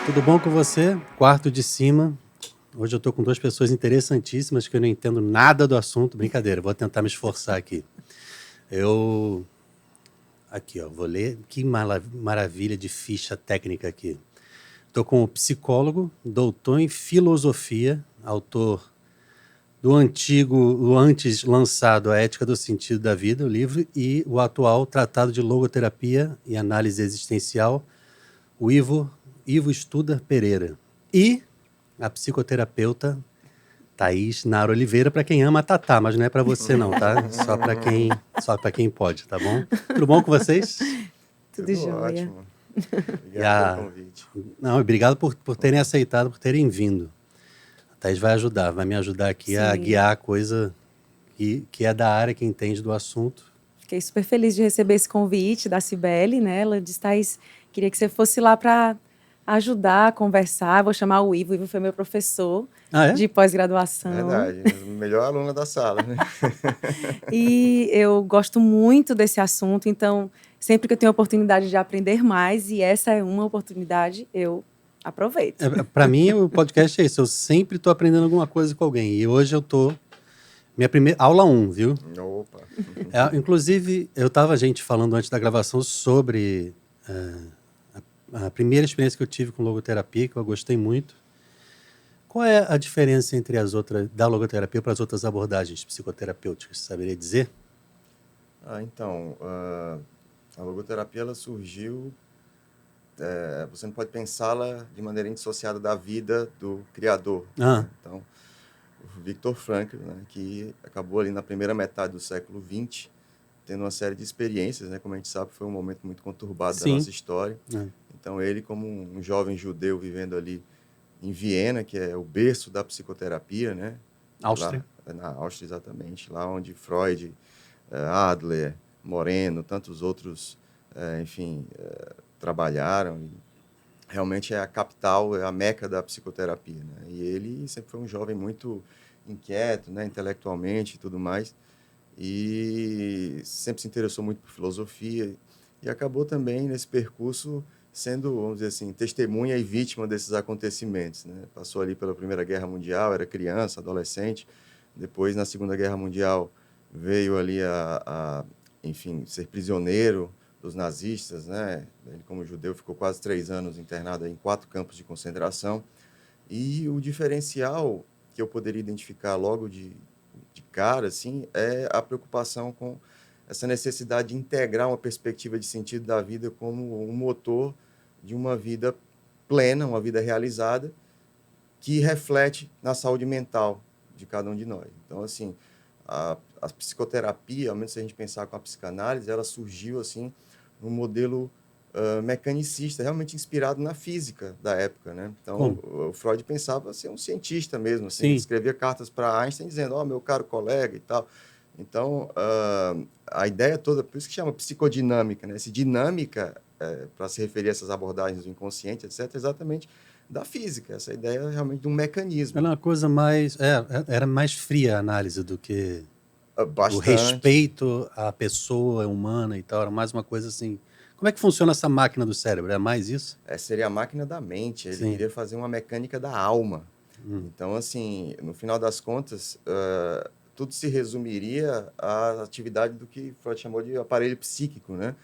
Tudo bom com você? Quarto de cima. Hoje eu tô com duas pessoas interessantíssimas que eu não entendo nada do assunto. Brincadeira, vou tentar me esforçar aqui. Eu... Aqui, ó, vou ler. Que maravilha de ficha técnica aqui. Tô com o psicólogo, doutor em filosofia, autor do antes lançado A Ética do Sentido da Vida, o livro, e o atual Tratado de Logoterapia e Análise Existencial, o Ivo Studer Pereira. E a psicoterapeuta Thaís Nara Oliveira, para quem ama a Tatá, mas não é para você não, tá? Só para quem pode, tá bom? Tudo bom com vocês? Tudo jóia. ótimo. E Obrigado pelo convite. Não, obrigado por terem aceitado, por terem vindo. A Thaís vai me ajudar aqui a guiar a coisa que é da área, que entende do assunto. Fiquei super feliz de receber esse convite da Cibele, né? Ela disse, Thaís, queria que você fosse lá para ajudar a conversar. Vou chamar o Ivo foi meu professor de pós-graduação. Verdade, melhor aluna da sala, né? E eu gosto muito desse assunto, então sempre que eu tenho a oportunidade de aprender mais, e essa é uma oportunidade, eu aproveito. Para mim, o podcast é isso, eu sempre estou aprendendo alguma coisa com alguém, e hoje eu estou... Minha primeira... Aula 1, viu? Opa! Inclusive, a gente falando antes da gravação sobre a primeira experiência que eu tive com logoterapia, que eu gostei muito. Qual é a diferença entre da logoterapia para as outras abordagens psicoterapêuticas? Você saberia dizer? Então, a logoterapia ela surgiu... você não pode pensá-la de maneira indissociada da vida do criador. Né? Então, o Viktor Frankl, né, que acabou ali na primeira metade do século XX, tendo uma série de experiências, né, como a gente sabe, foi um momento muito conturbado da nossa história. Então, ele, como um jovem judeu vivendo ali em Viena, que é o berço da psicoterapia, né? Áustria. Lá, na Áustria, exatamente. Lá onde Freud, Adler, Moreno, tantos outros, trabalharam. E realmente é a capital, é a meca da psicoterapia, né? E ele sempre foi um jovem muito inquieto, né, intelectualmente e tudo mais, e sempre se interessou muito por filosofia e acabou também nesse percurso sendo, vamos dizer assim, testemunha e vítima desses acontecimentos, né? Passou ali pela Primeira Guerra Mundial, era criança, adolescente, depois na Segunda Guerra Mundial veio ali enfim, ser prisioneiro dos nazistas, né? Ele, como judeu, ficou quase 3 anos internado em 4 campos de concentração. E o diferencial que eu poderia identificar logo de cara, assim, é a preocupação com essa necessidade de integrar uma perspectiva de sentido da vida como um motor de uma vida plena, uma vida realizada, que reflete na saúde mental de cada um de nós. Então, assim, a psicoterapia, ao menos se a gente pensar com a psicanálise, ela surgiu, assim, num modelo mecanicista, realmente inspirado na física da época, né? Então, o Freud pensava ser um cientista mesmo, assim, escrevia cartas para Einstein dizendo, meu caro colega e tal. Então, a ideia toda, por isso que chama psicodinâmica, né? Essa dinâmica, para se referir a essas abordagens do inconsciente, etc., exatamente da física, essa ideia realmente de um mecanismo. Era uma coisa mais... era mais fria a análise do que... Bastante. O respeito à pessoa humana e tal, era mais uma coisa assim... Como é que funciona essa máquina do cérebro? É mais isso? Seria a máquina da mente. Ele queria fazer uma mecânica da alma. Então, assim, no final das contas, tudo se resumiria à atividade do que Freud chamou de aparelho psíquico, né?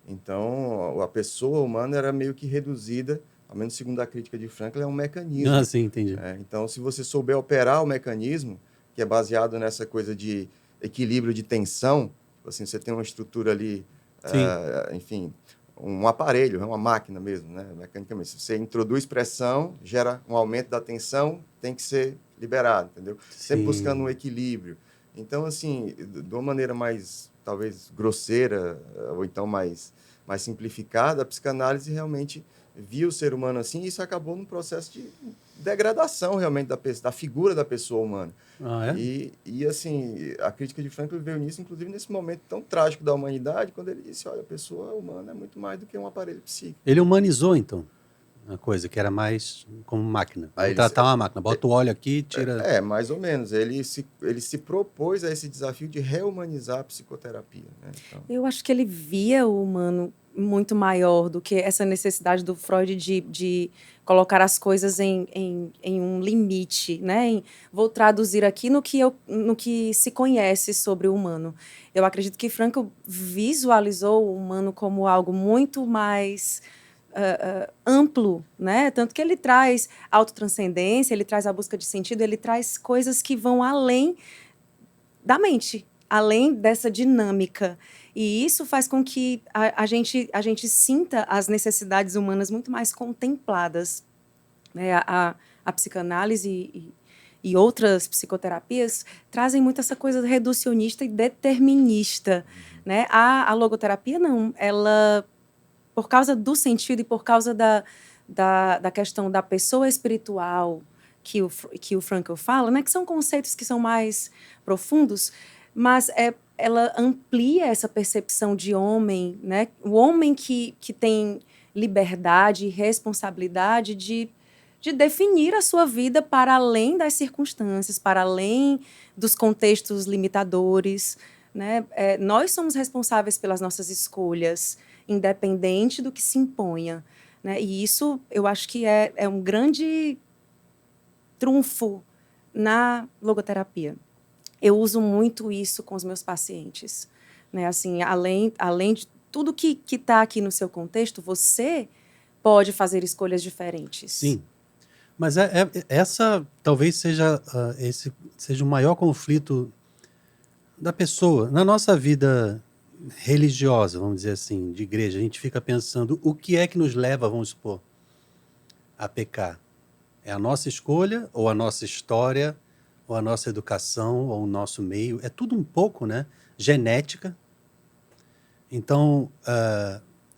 Então, a pessoa humana era meio que reduzida, ao menos segundo a crítica de Frankl, é um mecanismo. Sim, entendi. Então, se você souber operar o mecanismo, que é baseado nessa coisa de equilíbrio de tensão, assim, você tem uma estrutura ali, enfim, um aparelho, é uma máquina mesmo, né? Mecanicamente. Se você introduz pressão, gera um aumento da tensão, tem que ser liberado, entendeu? Sempre buscando um equilíbrio. Então, assim, de uma maneira mais, talvez, grosseira, ou então mais simplificada, a psicanálise realmente viu o ser humano assim, e isso acabou num processo de degradação, realmente, da figura da pessoa humana. E, assim, a crítica de Frankl veio nisso, inclusive, nesse momento tão trágico da humanidade, quando ele disse, olha, a pessoa humana é muito mais do que um aparelho psíquico. Ele humanizou, então, a coisa, que era mais como máquina. Vou tratar uma máquina, bota o óleo aqui, tira... mais ou menos. Ele se propôs a esse desafio de rehumanizar a psicoterapia, né? Então... Eu acho que ele via o humano muito maior do que essa necessidade do Freud de colocar as coisas em um limite, né? Vou traduzir aqui no que se conhece sobre o humano. Eu acredito que Frankl visualizou o humano como algo muito mais amplo, né? Tanto que ele traz autotranscendência, ele traz a busca de sentido, ele traz coisas que vão além da mente, além dessa dinâmica. E isso faz com que a gente sinta as necessidades humanas muito mais contempladas. Né? A psicanálise e outras psicoterapias trazem muito essa coisa reducionista e determinista. Né? A logoterapia, não. Ela, por causa do sentido e por causa da questão da pessoa espiritual que o Frankl fala, né? Que são conceitos que são mais profundos, mas ela amplia essa percepção de homem, né? O homem que tem liberdade e responsabilidade de definir a sua vida para além das circunstâncias, para além dos contextos limitadores. Né? Nós somos responsáveis pelas nossas escolhas, independente do que se imponha. Né? E isso, eu acho que é um grande trunfo na logoterapia. Eu uso muito isso com os meus pacientes. Né? Assim, além de tudo que está aqui no seu contexto, você pode fazer escolhas diferentes. Sim. Mas essa talvez seja esse seja o maior conflito da pessoa. Na nossa vida religiosa, vamos dizer assim, de igreja, a gente fica pensando o que é que nos leva, vamos supor, a pecar. É a nossa escolha, ou a nossa história, ou a nossa educação, ou o nosso meio. É tudo um pouco, né? Genética. Então,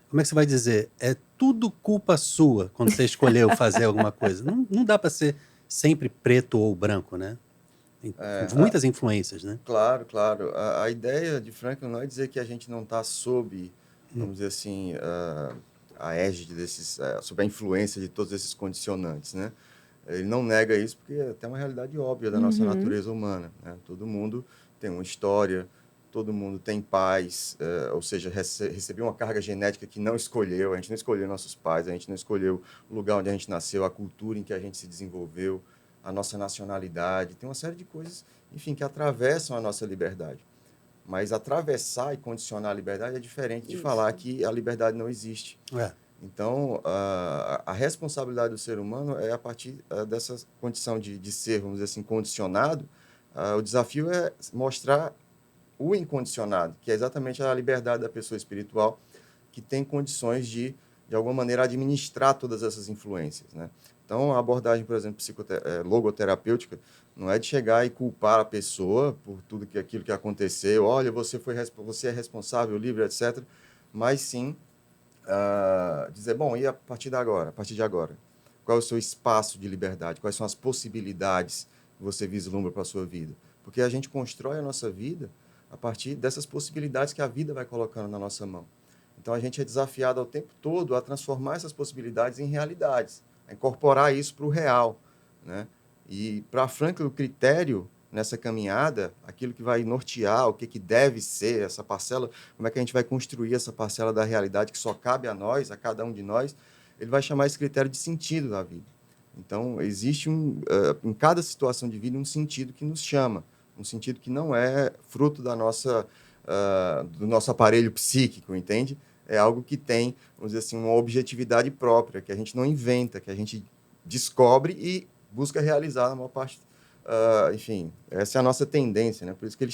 como é que você vai dizer? É tudo culpa sua quando você escolheu fazer alguma coisa. Não dá para ser sempre preto ou branco, né? Tem muitas influências, né? Claro, claro. A ideia de Frankl não é dizer que a gente não está sob, vamos dizer assim, a égide sob a influência de todos esses condicionantes, né? Ele não nega isso porque é até uma realidade óbvia da nossa natureza humana, né? Todo mundo tem uma história, todo mundo tem pais, ou seja, recebeu uma carga genética que não escolheu, a gente não escolheu nossos pais, a gente não escolheu o lugar onde a gente nasceu, a cultura em que a gente se desenvolveu, a nossa nacionalidade, tem uma série de coisas, enfim, que atravessam a nossa liberdade. Mas atravessar e condicionar a liberdade é diferente de falar que a liberdade não existe. Então, a responsabilidade do ser humano é a partir dessa condição de ser, vamos dizer assim, condicionado. O desafio é mostrar o incondicionado, que é exatamente a liberdade da pessoa espiritual, que tem condições de alguma maneira, administrar todas essas influências, né? Então, a abordagem, por exemplo, logoterapêutica, não é de chegar e culpar a pessoa por tudo aquilo que aconteceu, olha, você é responsável, livre, etc., mas sim dizer, bom, e a partir de agora? Qual é o seu espaço de liberdade? Quais são as possibilidades que você vislumbra para a sua vida? Porque a gente constrói a nossa vida a partir dessas possibilidades que a vida vai colocando na nossa mão. Então, a gente é desafiado ao tempo todo a transformar essas possibilidades em realidades, a incorporar isso para o real, né? E, para Frankl, o critério nessa caminhada, aquilo que vai nortear, o que deve ser essa parcela, como é que a gente vai construir essa parcela da realidade que só cabe a nós, a cada um de nós, ele vai chamar esse critério de sentido da vida. Então, existe em cada situação de vida um sentido que nos chama, um sentido que não é fruto do nosso aparelho psíquico, entende? É algo que tem, vamos dizer assim, uma objetividade própria, que a gente não inventa, que a gente descobre e busca realizar na maior parte. Enfim, essa é a nossa tendência, né? Por isso que ele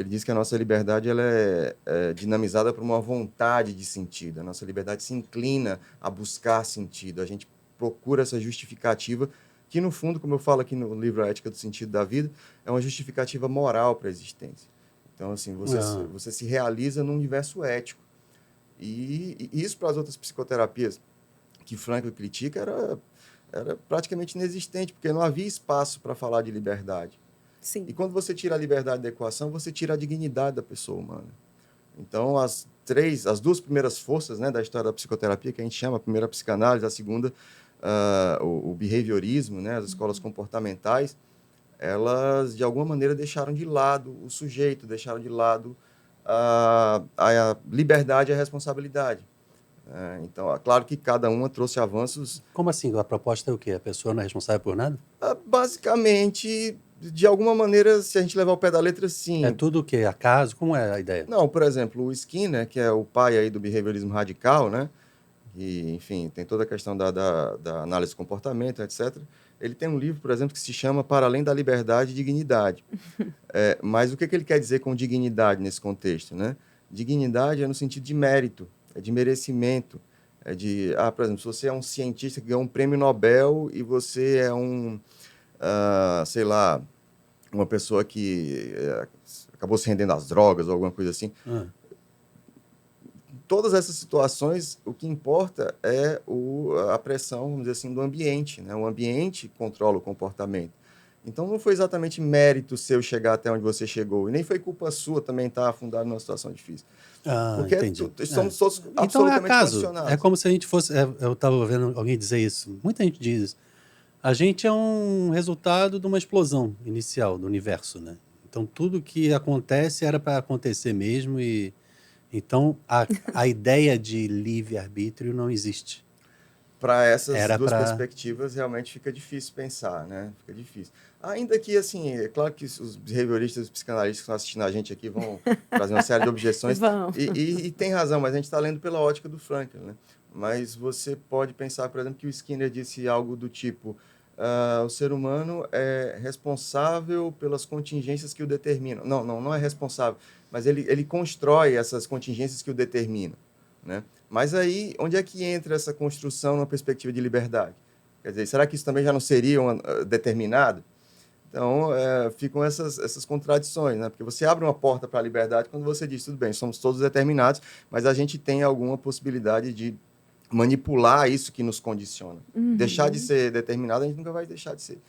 diz que a nossa liberdade ela é dinamizada por uma vontade de sentido. A nossa liberdade se inclina a buscar sentido. A gente procura essa justificativa que, no fundo, como eu falo aqui no livro A Ética do Sentido da Vida, é uma justificativa moral para a existência. Então, assim, você se realiza num universo ético. E isso, para as outras psicoterapias que Frankl critica, era praticamente inexistente, porque não havia espaço para falar de liberdade. Sim. E quando você tira a liberdade da equação, você tira a dignidade da pessoa humana. Então, as duas primeiras forças, né, da história da psicoterapia, que a gente chama, a primeira a psicanálise, a segunda o behaviorismo, né, as escolas comportamentais, elas, de alguma maneira, deixaram de lado o sujeito, deixaram de lado a liberdade e a responsabilidade. Então, é claro que cada uma trouxe avanços. Como assim? A proposta é o quê? A pessoa não é responsável por nada? Basicamente, de alguma maneira, se a gente levar ao pé da letra, É sim. tudo o quê? Acaso? Como é a ideia? Não, por exemplo, o Skinner, que é o pai aí do behaviorismo radical, né? E, enfim, tem toda a questão da análise do comportamento, etc. Ele tem um livro, por exemplo, que se chama Para Além da Liberdade e Dignidade. Mas o que ele quer dizer com dignidade nesse contexto, né? Dignidade é no sentido de mérito, é de merecimento, por exemplo, se você é um cientista que ganhou um prêmio Nobel e você é sei lá, uma pessoa que acabou se rendendo às drogas ou alguma coisa assim. Todas essas situações, o que importa é a pressão, vamos dizer assim, do ambiente, né? O ambiente controla o comportamento. Então, não foi exatamente mérito seu chegar até onde você chegou, e nem foi culpa sua também estar afundado numa situação difícil. Porque Entendi. somos todos Então é absolutamente acaso. condicionados. É como se a gente fosse... eu estava vendo alguém dizer isso. Muita gente diz isso. A gente é um resultado de uma explosão inicial do universo, né? Então, tudo que acontece era para acontecer mesmo e... Então, a ideia de livre-arbítrio não existe. Para essas Era duas pra... perspectivas, realmente fica difícil pensar, né? Fica difícil. Ainda que, assim, é claro que os behavioristas, os psicanalistas que estão assistindo a gente aqui vão trazer uma série de objeções. Vão. E tem razão, mas a gente está lendo pela ótica do Frankl, né? Mas você pode pensar, por exemplo, que o Skinner disse algo do tipo: o ser humano é responsável pelas contingências que o determinam. Não é responsável, mas ele constrói essas contingências que o determinam, né? Mas aí, onde é que entra essa construção numa perspectiva de liberdade? Quer dizer, será que isso também já não seria determinado? Então, ficam essas contradições, né? Porque você abre uma porta para a liberdade quando você diz, tudo bem, somos todos determinados, mas a gente tem alguma possibilidade de manipular isso que nos condiciona. Deixar de ser determinado, a gente nunca vai deixar de ser,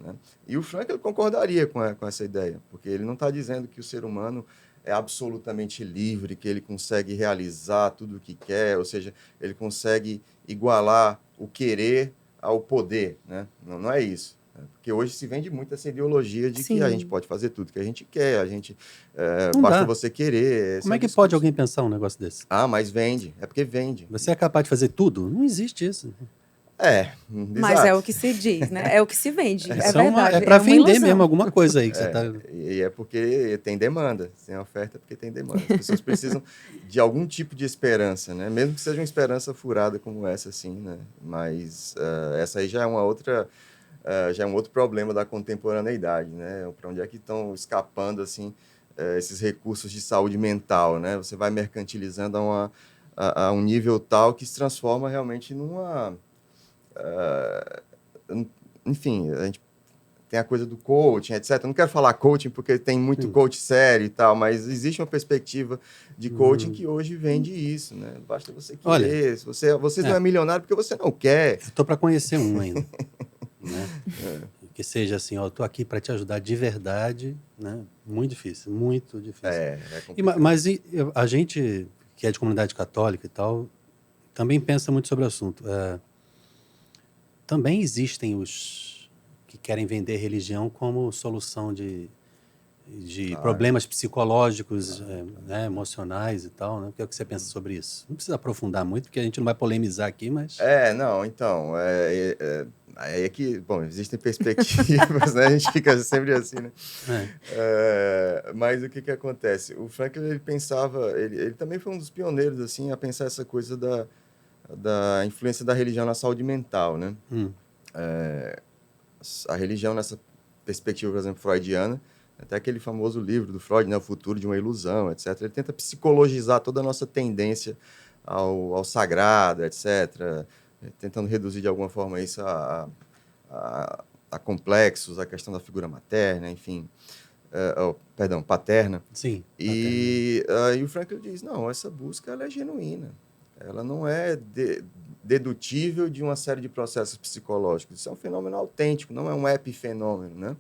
né? E o Frankl concordaria com essa ideia, porque ele não está dizendo que o ser humano é absolutamente livre, que ele consegue realizar tudo o que quer, ou seja, ele consegue igualar o querer ao poder, né? Não é isso. Porque hoje se vende muito essa ideologia de que a gente pode fazer tudo que a gente quer, basta você querer. Como é que pode alguém pensar um negócio desse? Mas vende. É porque vende. Você é capaz de fazer tudo? Não existe isso. Mas exato. é o que se diz, né? É o que se vende. É São verdade. é para vender ilusão. mesmo alguma coisa aí que você está... E é porque tem demanda. Sem oferta é porque tem demanda. As pessoas precisam de algum tipo de esperança, né? Mesmo que seja uma esperança furada como essa, assim, né? Mas essa aí já é uma outra... já é um outro problema da contemporaneidade, né? Para onde é que estão escapando, assim, esses recursos de saúde mental, né? Você vai mercantilizando a um nível tal que se transforma realmente numa... enfim, a gente tem a coisa do coaching, etc. Eu não quero falar coaching porque tem muito coach sério e tal, mas existe uma perspectiva de coaching que hoje vende isso, né? Basta você querer. Olha, você não é milionário porque você não quer. Eu estou para conhecer um ainda, né? Que seja assim, ó, eu estou aqui para te ajudar de verdade, né? Muito difícil, muito difícil. Mas a gente que é de comunidade católica e tal, também pensa muito sobre o assunto. Também existem os que querem vender religião como solução de problemas psicológicos, né, emocionais e tal, né? O que é que você pensa sobre isso? Não precisa aprofundar muito, porque a gente não vai polemizar aqui, mas... Então, aí é que, bom, existem perspectivas, né? A gente fica sempre assim, né? Mas o que acontece? O Frankl, ele pensava, ele também foi um dos pioneiros, assim, a pensar essa coisa da influência da religião na saúde mental, né? A religião nessa perspectiva, por exemplo, freudiana, até aquele famoso livro do Freud, né, O Futuro de uma Ilusão, etc. Ele tenta psicologizar toda a nossa tendência ao sagrado, etc., tentando reduzir de alguma forma isso a complexos, a questão da figura materna, enfim, paterna. Sim. E o Frankl diz, não, essa busca ela é genuína, ela não é dedutível de uma série de processos psicológicos. Isso é um fenômeno autêntico, não é um epifenômeno, né?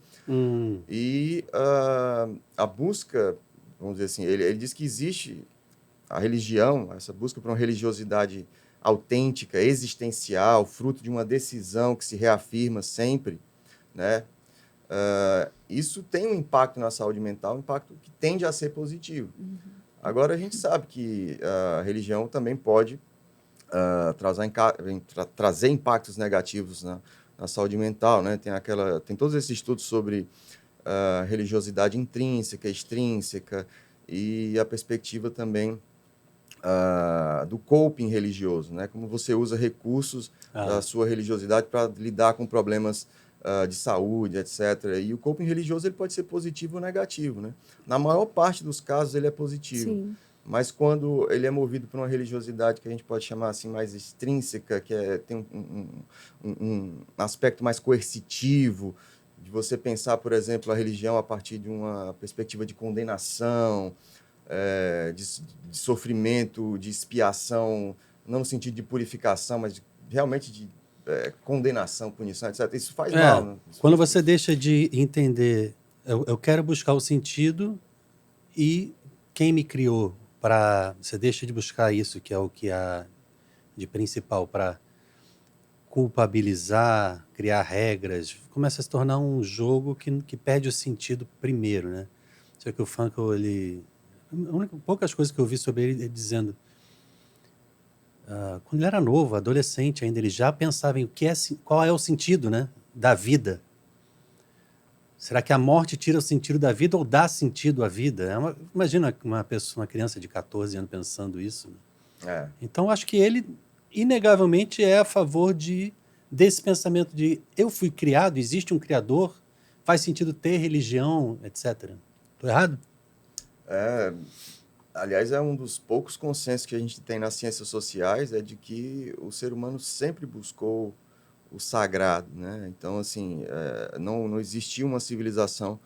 E a busca, vamos dizer assim, ele diz que existe a religião, essa busca por uma religiosidade autêntica, existencial, fruto de uma decisão que se reafirma sempre, né? Isso tem um impacto na saúde mental, um impacto que tende a ser positivo. Agora, a gente sabe que a religião também pode trazer impactos negativos na saúde mental, né? Tem todos esses estudos sobre religiosidade intrínseca, extrínseca, e a perspectiva também do coping religioso, né? Como você usa recursos da sua religiosidade para lidar com problemas de saúde, etc. E o coping religioso ele pode ser positivo ou negativo, né? Na maior parte dos casos ele é positivo. Sim. Mas quando ele é movido por uma religiosidade que a gente pode chamar assim mais extrínseca, que tem um aspecto mais coercitivo, de você pensar, por exemplo, a religião a partir de uma perspectiva de condenação, de sofrimento, de expiação, não no sentido de purificação, mas realmente de condenação, punição, etc. Isso faz mal. Né? Quando você deixa de entender, eu quero buscar o sentido e quem me criou, você deixa de buscar isso, que é o que há de principal, para culpabilizar, criar regras, começa a se tornar um jogo que perde o sentido primeiro, né? Só que o Frankl, poucas coisas que eu vi sobre ele dizendo, quando ele era novo, adolescente ainda, ele já pensava em qual é o sentido, né, da vida. Será que a morte tira o sentido da vida ou dá sentido à vida? Imagina uma criança de 14 anos pensando isso. Né? Então, acho que ele, inegavelmente, é a favor desse pensamento de eu fui criado, existe um criador, faz sentido ter religião, etc. Estou errado? Aliás, é um dos poucos consensos que a gente tem nas ciências sociais, é de que o ser humano sempre buscou o sagrado, né? Então, assim, não existia uma civilização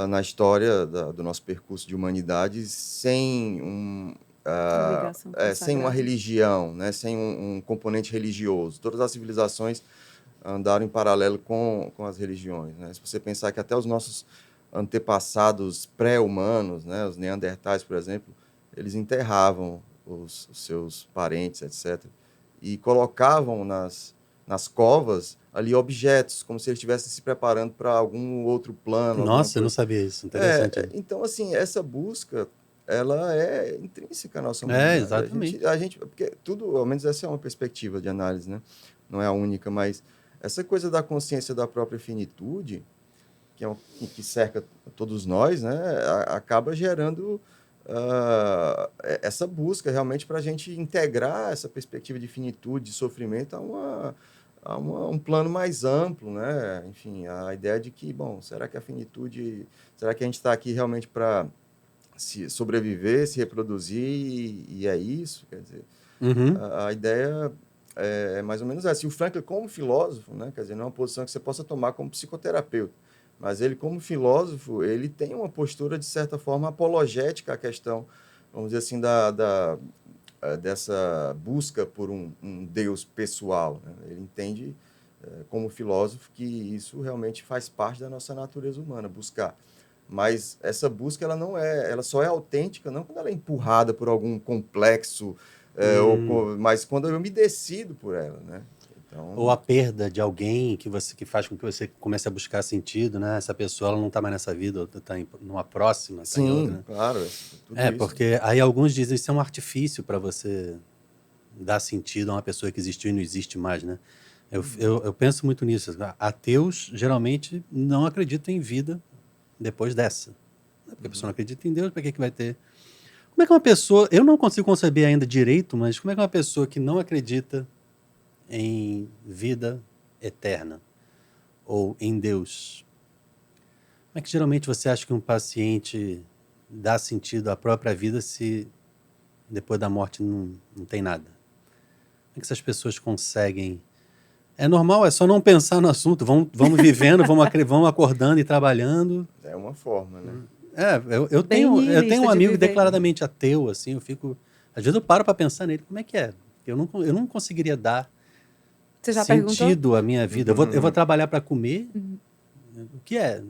na história do nosso percurso de humanidade sem sem uma religião, né? Sem um componente religioso. Todas as civilizações andaram em paralelo com as religiões, né? Se você pensar que até os nossos antepassados pré-humanos, né? Os neandertais, por exemplo, eles enterravam os seus parentes, etc., e colocavam nas covas ali objetos, como se eles estivessem se preparando para algum outro plano. Nossa, eu não sabia isso. Interessante. Então, assim, essa busca, ela é intrínseca à nossa humanidade. Exatamente. Porque tudo, ao menos essa é uma perspectiva de análise, né? Não é a única, mas essa coisa da consciência da própria finitude, que cerca todos nós, né? Acaba gerando essa busca realmente para a gente integrar essa perspectiva de finitude, de sofrimento a um plano mais amplo, né? Enfim, a ideia de que, bom, será que a gente está aqui realmente para sobreviver, se reproduzir e é isso? Quer dizer, a ideia é mais ou menos essa. E o Frankl, como filósofo, né? Quer dizer, não é uma posição que você possa tomar como psicoterapeuta, mas ele, como filósofo, ele tem uma postura, de certa forma, apologética à questão, vamos dizer assim, dessa busca por um Deus pessoal. Né? Ele entende, como filósofo, que isso realmente faz parte da nossa natureza humana, buscar. Mas essa busca, ela só é autêntica, não quando ela é empurrada por algum complexo, mas quando eu me decido por ela, né? Então, ou a perda de alguém que faz com que você comece a buscar sentido, né? Essa pessoa ela não está mais nessa vida, ou está numa próxima. Sim, em outra, né? Claro. Tudo isso. Porque aí alguns dizem que isso é um artifício para você dar sentido a uma pessoa que existiu e não existe mais, né? Eu penso muito nisso. Ateus geralmente não acreditam em vida depois dessa. Porque a pessoa não acredita em Deus, para que vai ter? Como é que uma pessoa... Eu não consigo conceber ainda direito, mas como é que uma pessoa que não acredita em vida eterna ou em Deus, como é que geralmente você acha que um paciente dá sentido à própria vida se depois da morte não tem nada? Como é que essas pessoas conseguem? É normal, é só não pensar no assunto, vamos vivendo, vamos acordando e trabalhando. É uma forma, né? Eu tenho um amigo declaradamente ateu, assim, às vezes eu paro para pensar nele, como é que é? Eu não conseguiria dar sentido à minha vida. Eu vou trabalhar para comer? O que é?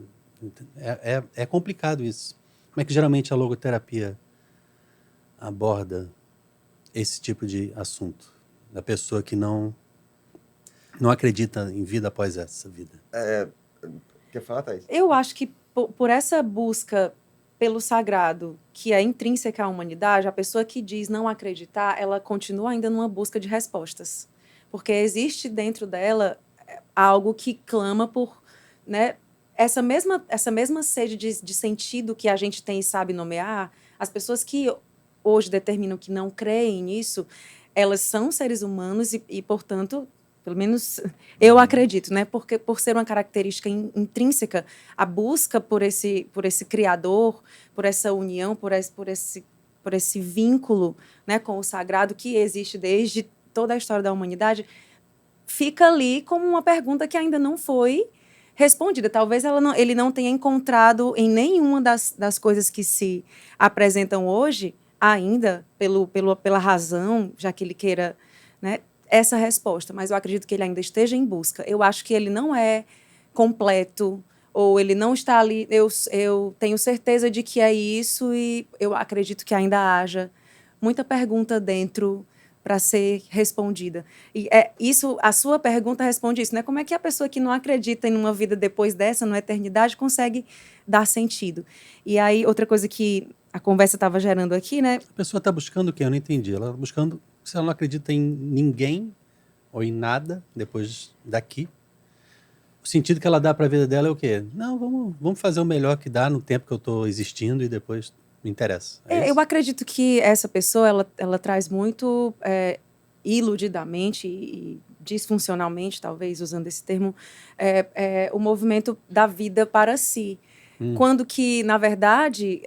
É complicado isso. Como é que geralmente a logoterapia aborda esse tipo de assunto? Da pessoa que não acredita em vida após essa vida. Quer falar, Thaís? Eu acho que por essa busca pelo sagrado, que é intrínseca à humanidade, a pessoa que diz não acreditar, ela continua ainda numa busca de respostas. Porque existe dentro dela algo que clama por, né, essa mesma sede de sentido que a gente tem e sabe nomear. As pessoas que hoje determinam que não creem nisso, elas são seres humanos e portanto, pelo menos eu acredito, né? Porque por ser uma característica intrínseca, a busca por esse criador, por essa união, por esse vínculo, né, com o sagrado que existe desde toda a história da humanidade, fica ali como uma pergunta que ainda não foi respondida. Talvez ele não tenha encontrado em nenhuma das coisas que se apresentam hoje ainda, pela razão, já que ele queira, né, essa resposta, mas eu acredito que ele ainda esteja em busca. Eu acho que ele não é completo, ou ele não está ali. Eu tenho certeza de que é isso, e eu acredito que ainda haja muita pergunta dentro para ser respondida. E isso, a sua pergunta responde isso, né? Como é que a pessoa que não acredita em uma vida depois dessa, numa eternidade, consegue dar sentido? E aí, outra coisa que a conversa estava gerando aqui, né? A pessoa está buscando o quê? Eu não entendi. Ela está buscando, se ela não acredita em ninguém ou em nada depois daqui, o sentido que ela dá para a vida dela é o quê? Não, vamos fazer o melhor que dá no tempo que eu estou existindo e depois me interessa. Eu acredito que essa pessoa, ela traz muito iludidamente e disfuncionalmente, talvez, usando esse termo, o movimento da vida para si. Quando que, na verdade,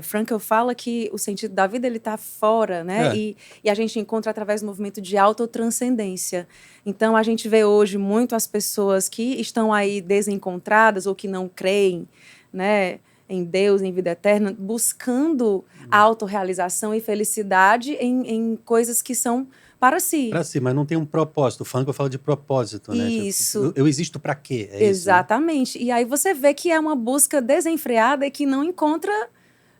Frankl fala que o sentido da vida está fora, né? E a gente encontra através do movimento de autotranscendência. Então, a gente vê hoje muito as pessoas que estão aí desencontradas ou que não creem, né, em Deus, em vida eterna, buscando autorrealização e felicidade em coisas que são para si. Para si, mas não tem um propósito. O Frankl fala de propósito, né? Isso. Tipo, eu existo para quê? Exatamente. Isso, né? E aí você vê que é uma busca desenfreada e que não encontra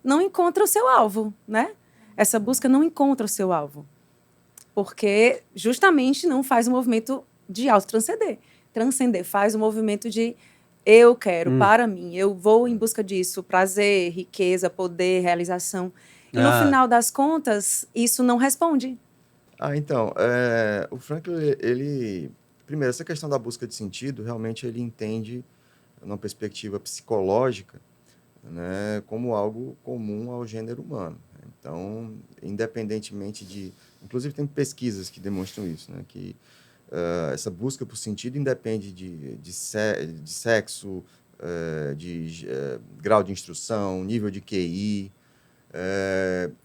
o seu alvo, né? Essa busca não encontra o seu alvo. Porque justamente não faz o movimento de autotranscender. Transcender, faz o movimento de eu quero, para mim, eu vou em busca disso, prazer, riqueza, poder, realização. E no final das contas, isso não responde. Então, o Frankl, primeiro, essa questão da busca de sentido, realmente ele entende, numa perspectiva psicológica, né, como algo comum ao gênero humano. Então, independentemente de... Inclusive, tem pesquisas que demonstram isso, né, que essa busca por sentido independe de sexo, de grau de instrução, nível de QI.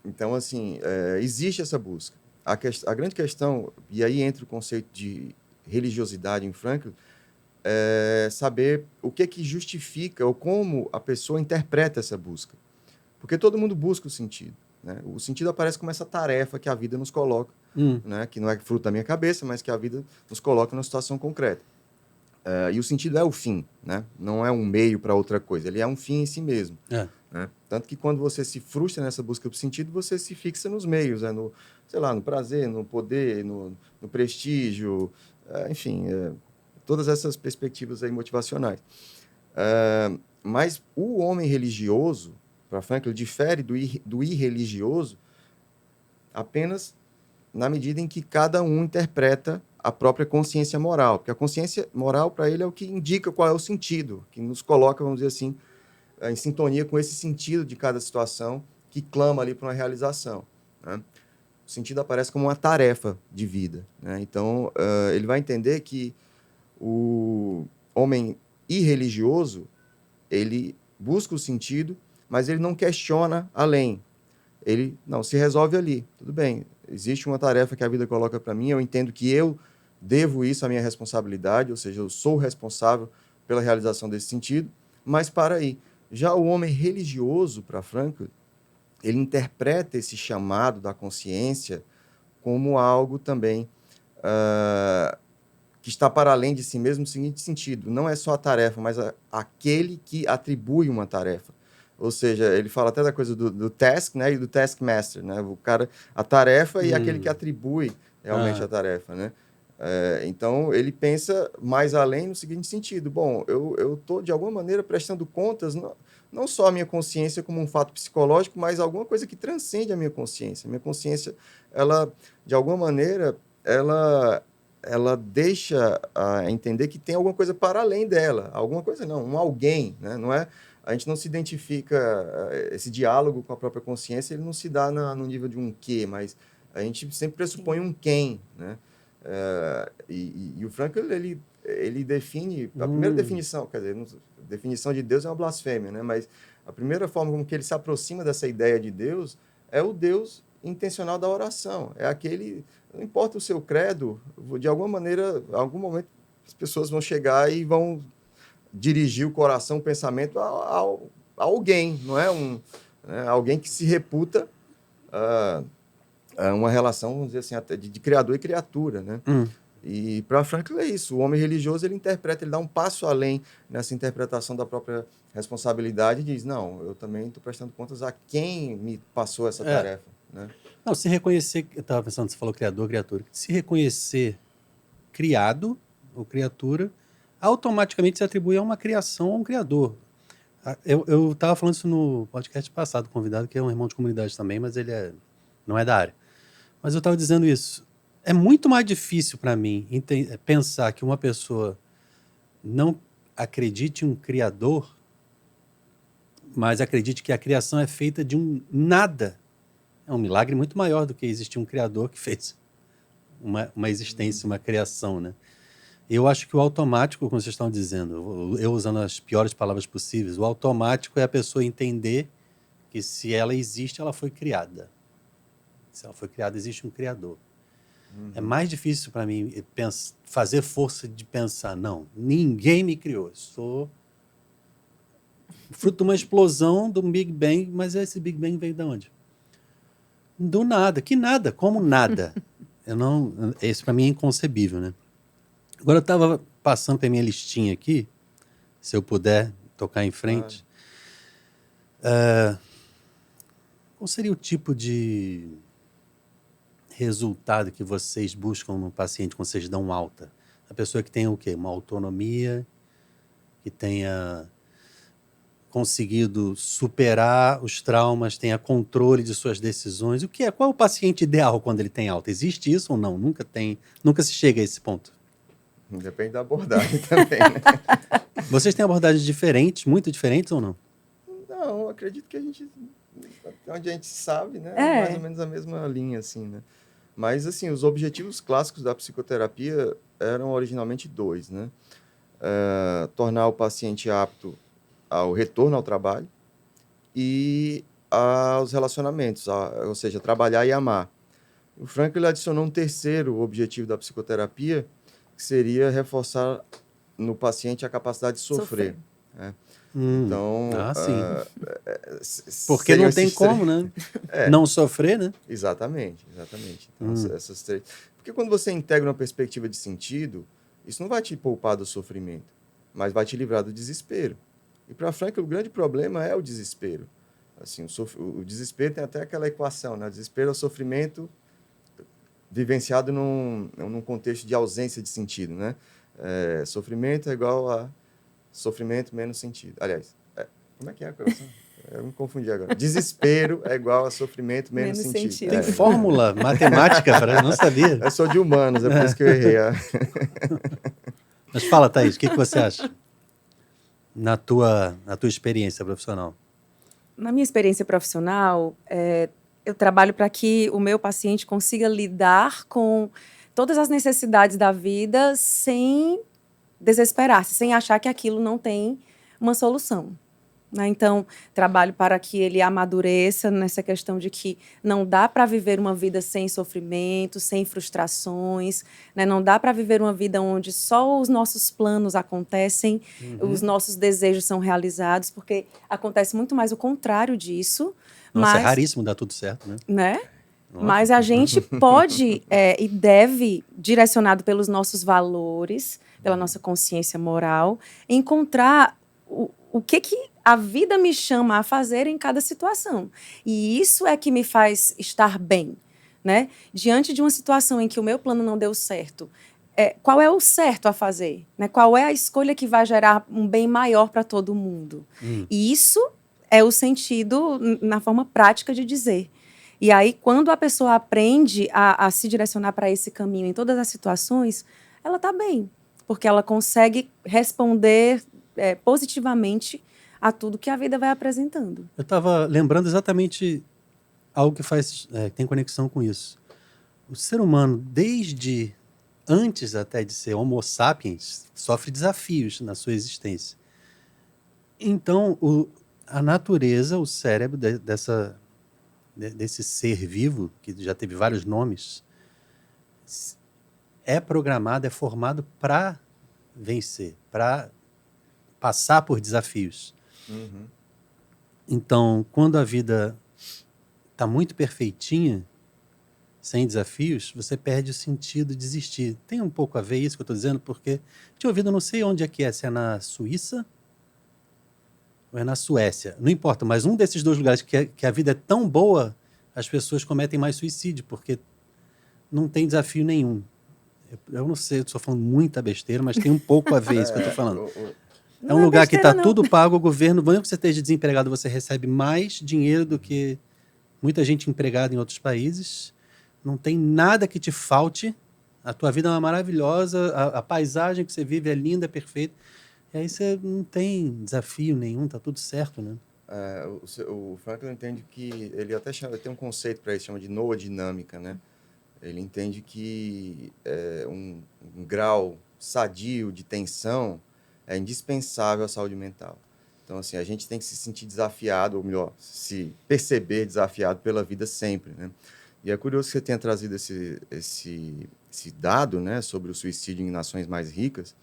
Então, assim, existe essa busca. A grande questão, e aí entra o conceito de religiosidade em Frankl, é saber o que justifica ou como a pessoa interpreta essa busca. Porque todo mundo busca o sentido, né? O sentido aparece como essa tarefa que a vida nos coloca, né? Que não é fruto da minha cabeça, mas que a vida nos coloca numa situação concreta. E o sentido é o fim, né? Não é um meio para outra coisa, ele é um fim em si mesmo. Né? Tanto que quando você se frustra nessa busca por sentido, você se fixa nos meios, né? No prazer, no poder, no prestígio, enfim, todas essas perspectivas aí motivacionais. Mas o homem religioso, para Frankl, difere do irreligioso apenas na medida em que cada um interpreta a própria consciência moral, porque a consciência moral para ele é o que indica qual é o sentido, que nos coloca, vamos dizer assim, em sintonia com esse sentido de cada situação que clama ali para uma realização, né? O sentido aparece como uma tarefa de vida, né? Então, ele vai entender que o homem irreligioso, ele busca o sentido, mas ele não questiona além. Ele não se resolve ali. Tudo bem, existe uma tarefa que a vida coloca para mim, eu entendo que eu devo isso à minha responsabilidade, ou seja, eu sou responsável pela realização desse sentido, mas para aí. Já o homem religioso, para Frankl, ele interpreta esse chamado da consciência como algo também que está para além de si mesmo, no seguinte sentido: não é só a tarefa, mas aquele que atribui uma tarefa. Ou seja, ele fala até da coisa do task, né, e do taskmaster, né? O cara, a tarefa e aquele que atribui realmente a tarefa, né? Então, ele pensa mais além no seguinte sentido: bom, eu estou, de alguma maneira, prestando contas não só a minha consciência como um fato psicológico, mas alguma coisa que transcende a minha consciência. A minha consciência, ela, de alguma maneira, ela deixa entender que tem alguma coisa para além dela. Alguma coisa não, um alguém, né? Não é, a gente não se identifica, esse diálogo com a própria consciência, ele não se dá no nível de um quê, mas a gente sempre pressupõe um quem, né? E o Frankl, ele define, a primeira definição, quer dizer, a definição de Deus é uma blasfêmia, né? Mas a primeira forma como que ele se aproxima dessa ideia de Deus é o Deus intencional da oração. É aquele, não importa o seu credo, de alguma maneira, em algum momento, as pessoas vão chegar e vão dirigir o coração, o pensamento a alguém, não é alguém que se reputa uma relação, vamos dizer assim, até de criador e criatura, né? E para Frankl é isso, o homem religioso, ele interpreta, ele dá um passo além nessa interpretação da própria responsabilidade e diz, não, eu também estou prestando contas a quem me passou essa tarefa, né? Não, se reconhecer, eu estava pensando, você falou criador, criatura, se reconhecer criado ou criatura, automaticamente se atribui a uma criação, a um criador. Eu estava falando isso no podcast passado, convidado, que é um irmão de comunidade também, mas ele não é da área. Mas eu estava dizendo isso. É muito mais difícil para mim pensar que uma pessoa não acredite em um criador, mas acredite que a criação é feita de um nada. É um milagre muito maior do que existir um criador que fez uma existência, uma criação, né? Eu acho que o automático, como vocês estão dizendo, eu usando as piores palavras possíveis, o automático é a pessoa entender que se ela existe, ela foi criada. Se ela foi criada, existe um criador. É mais difícil para mim fazer força de pensar, não, ninguém me criou, eu sou fruto de uma explosão, de um Big Bang, mas esse Big Bang veio de onde? Do nada. Que nada? Como nada? Isso para mim é inconcebível, né? Agora eu estava passando pela minha listinha aqui, se eu puder tocar em frente. Qual seria o tipo de resultado que vocês buscam no paciente quando vocês dão alta? A pessoa que tenha o quê? Uma autonomia, que tenha conseguido superar os traumas, tenha controle de suas decisões. O que é? Qual é o paciente ideal quando ele tem alta? Existe isso ou não? Nunca se chega a esse ponto. Depende da abordagem também, né? Vocês têm abordagens diferentes, muito diferentes ou não? Não, acredito que onde a gente sabe, né? É mais ou menos a mesma linha, assim, né? Mas, assim, os objetivos clássicos da psicoterapia eram originalmente 2, né? Tornar o paciente apto ao retorno ao trabalho e aos relacionamentos, ou seja, trabalhar e amar. O Frankl adicionou um terceiro objetivo da psicoterapia, que seria reforçar no paciente a capacidade de sofrer. Né? Então, sim. Porque não tem como, né? Não sofrer, né? Exatamente. Então, essas três. Porque quando você integra uma perspectiva de sentido, isso não vai te poupar do sofrimento, mas vai te livrar do desespero. E para Frankl, o grande problema é o desespero. Assim, o desespero tem até aquela equação, né? O desespero é o sofrimento vivenciado num contexto de ausência de sentido, né? Sofrimento é igual a sofrimento menos sentido. Aliás, como é que é a equação? Eu me confundi agora. Desespero é igual a sofrimento menos sentido. Tem fórmula matemática para eu não sabia. Eu sou de humanos, é por isso que eu errei. Mas fala, Thaís, o que você acha? Na tua experiência profissional? Na minha experiência profissional, eu trabalho para que o meu paciente consiga lidar com todas as necessidades da vida sem desesperar-se, sem achar que aquilo não tem uma solução. Né? Então, trabalho para que ele amadureça nessa questão de que não dá para viver uma vida sem sofrimento, sem frustrações, né? Não dá para viver uma vida onde só os nossos planos acontecem, os nossos desejos são realizados, porque acontece muito mais o contrário disso. Nossa, é raríssimo dar tudo certo, né? Mas a gente pode e deve, direcionado pelos nossos valores, pela nossa consciência moral, encontrar o que a vida me chama a fazer em cada situação. E isso é que me faz estar bem, né? Diante de uma situação em que o meu plano não deu certo, qual é o certo a fazer? Né? Qual é a escolha que vai gerar um bem maior para todo mundo? E isso é o sentido na forma prática de dizer. E aí, quando a pessoa aprende a se direcionar para esse caminho em todas as situações, ela está bem, porque ela consegue responder positivamente a tudo que a vida vai apresentando. Eu estava lembrando exatamente algo que tem conexão com isso. O ser humano, desde antes até de ser Homo sapiens, sofre desafios na sua existência. Então, a natureza, o cérebro desse ser vivo, que já teve vários nomes, é programado, é formado para vencer, para passar por desafios. Uhum. Então, quando a vida está muito perfeitinha, sem desafios, você perde o sentido de desistir. Tem um pouco a ver isso que eu estou dizendo, porque tinha ouvido, não sei onde é que é, se é na Suíça ou é na Suécia. Não importa, mas um desses dois lugares que a vida é tão boa, as pessoas cometem mais suicídio, porque não tem desafio nenhum. Eu não sei, eu estou falando muita besteira, mas tem um pouco a ver isso que eu estou falando. É um lugar que está tudo pago, o governo, mesmo que você esteja desempregado, você recebe mais dinheiro do que muita gente empregada em outros países. Não tem nada que te falte. A tua vida é maravilhosa, a paisagem que você vive é linda, é perfeita. E aí você não tem desafio nenhum, tá tudo certo, né? O Franklin entende que ele até tem um conceito para isso, chama de noodinâmica, né? Ele entende que um grau sadio de tensão é indispensável à saúde mental. Então, assim, a gente tem que se sentir desafiado, ou melhor, se perceber desafiado pela vida sempre, né? E é curioso que você tenha trazido esse dado, né, sobre o suicídio em nações mais ricas.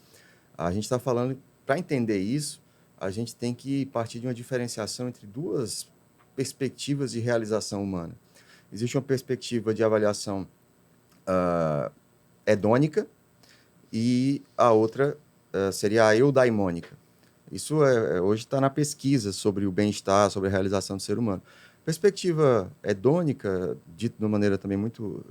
A gente está falando, para entender isso, a gente tem que partir de uma diferenciação entre duas perspectivas de realização humana. Existe uma perspectiva de avaliação hedônica e a outra seria a eudaimônica. Isso hoje está na pesquisa sobre o bem-estar, sobre a realização do ser humano. Perspectiva hedônica, dito de uma maneira também muito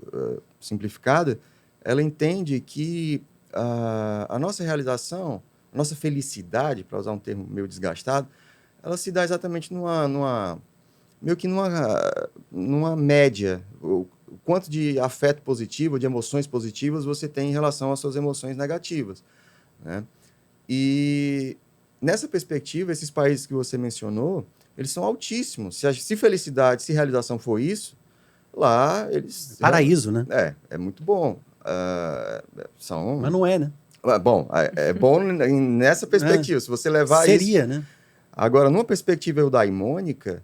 simplificada, ela entende que a nossa realização, a nossa felicidade, para usar um termo meio desgastado, ela se dá exatamente numa média, o quanto de afeto positivo, de emoções positivas você tem em relação às suas emoções negativas, né? E nessa perspectiva, esses países que você mencionou, eles são altíssimos. Se felicidade, se realização for isso, lá eles... Paraíso, né? É muito bom. Mas não é, né? Bom, é bom nessa perspectiva. Se você levar Seria, isso... né? Agora, numa perspectiva eudaimônica,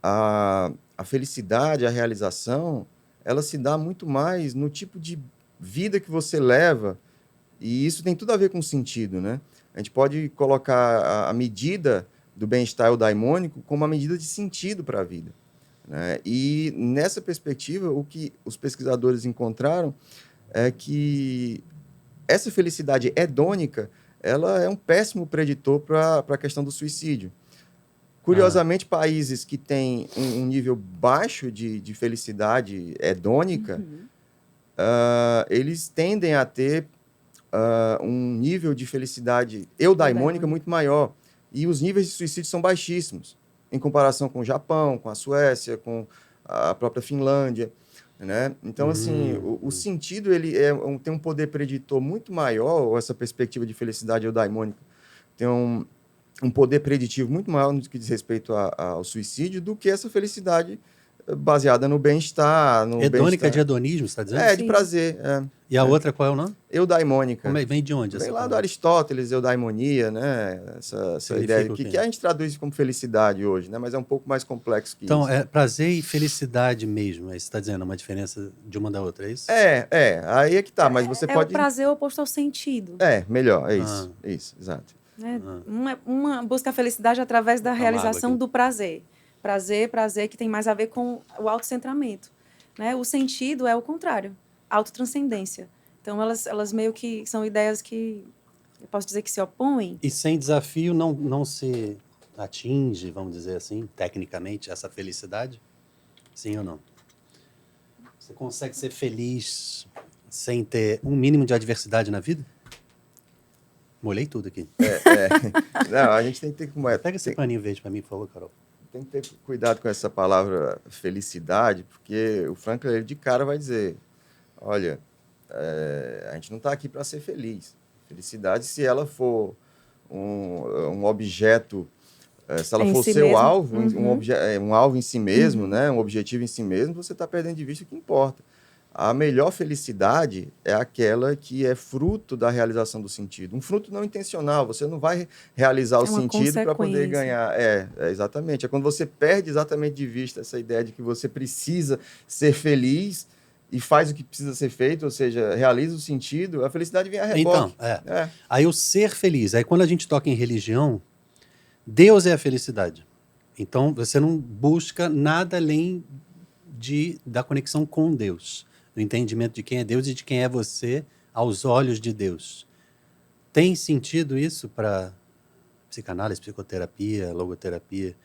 a felicidade, a realização, ela se dá muito mais no tipo de vida que você leva, e isso tem tudo a ver com sentido, né? A gente pode colocar a medida do bem-estar eudaimônico como uma medida de sentido para a vida, né? E nessa perspectiva, o que os pesquisadores encontraram é que essa felicidade hedônica, ela é um péssimo preditor para a questão do suicídio. Curiosamente, países que têm um nível baixo de felicidade hedônica, eles tendem a ter um nível de felicidade eudaimônica muito maior. E os níveis de suicídio são baixíssimos, em comparação com o Japão, com a Suécia, com a própria Finlândia, né? Então, assim, o sentido ele tem um poder preditor muito maior, ou essa perspectiva de felicidade eudaimônica tem um poder preditivo muito maior no que diz respeito ao suicídio do que essa felicidade baseada no bem-estar. Hedônica de hedonismo, você está dizendo? De prazer. E a outra qual é o nome? Eudaimônica. Vem de onde? Vem lá do Aristóteles, eudaimonia, né? Essa ideia que a gente traduz como felicidade hoje, né? Mas é um pouco mais complexo que isso. Então, é prazer e felicidade mesmo, é isso que você está dizendo, uma diferença de uma da outra, é isso? Aí é que tá, mas você pode... É o prazer oposto ao sentido. Melhor, é isso, isso, exato. Uma busca a felicidade através da realização do prazer. Prazer que tem mais a ver com o autocentramento, né? O sentido é o contrário, autotranscendência. Então, elas meio que são ideias que, eu posso dizer que se opõem. E sem desafio não se atinge, vamos dizer assim, tecnicamente, essa felicidade? Sim ou não? Você consegue ser feliz sem ter um mínimo de adversidade na vida? Molhei tudo aqui. Não, a gente tem que ter... Pega esse paninho verde para mim, por favor, Carol. tem que ter cuidado com essa palavra felicidade, porque o Frankl, ele de cara vai dizer, olha, a gente não está aqui para ser feliz. Felicidade, se ela for um objeto, se ela Em for si seu mesmo. alvo, Uhum. um alvo em si mesmo, né? Um objetivo em si mesmo, você está perdendo de vista o que importa. A melhor felicidade é aquela que é fruto da realização do sentido. Um fruto não intencional. Você não vai realizar o É uma sentido para poder consequência. ganhar. Exatamente. É quando você perde exatamente de vista essa ideia de que você precisa ser feliz e faz o que precisa ser feito, ou seja, realiza o sentido, a felicidade vem a Então, reboque. aí o ser feliz. Aí quando a gente toca em religião, Deus é a felicidade. Então você não busca nada além da conexão com Deus, do entendimento de quem é Deus e de quem é você aos olhos de Deus. Tem sentido isso para psicanálise, psicoterapia, logoterapia?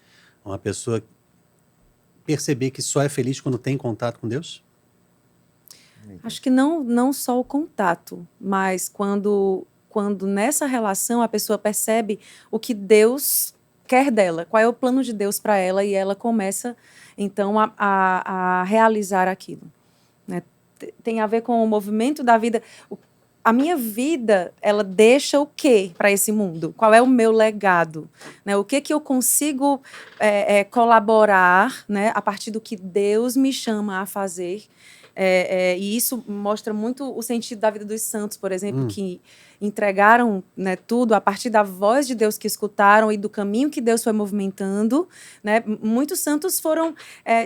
Uma pessoa perceber que só é feliz quando tem contato com Deus? Acho que não só o contato, mas quando nessa relação a pessoa percebe o que Deus quer dela, qual é o plano de Deus para ela, e ela começa, então, a realizar aquilo. Né? Tem a ver com o movimento da vida. A minha vida, ela deixa o quê para esse mundo? Qual é o meu legado? Né? O que eu consigo colaborar, né, a partir do que Deus me chama a fazer? E isso mostra muito o sentido da vida dos santos, por exemplo, que entregaram, né, tudo a partir da voz de Deus que escutaram e do caminho que Deus foi movimentando. Né? Muitos santos foram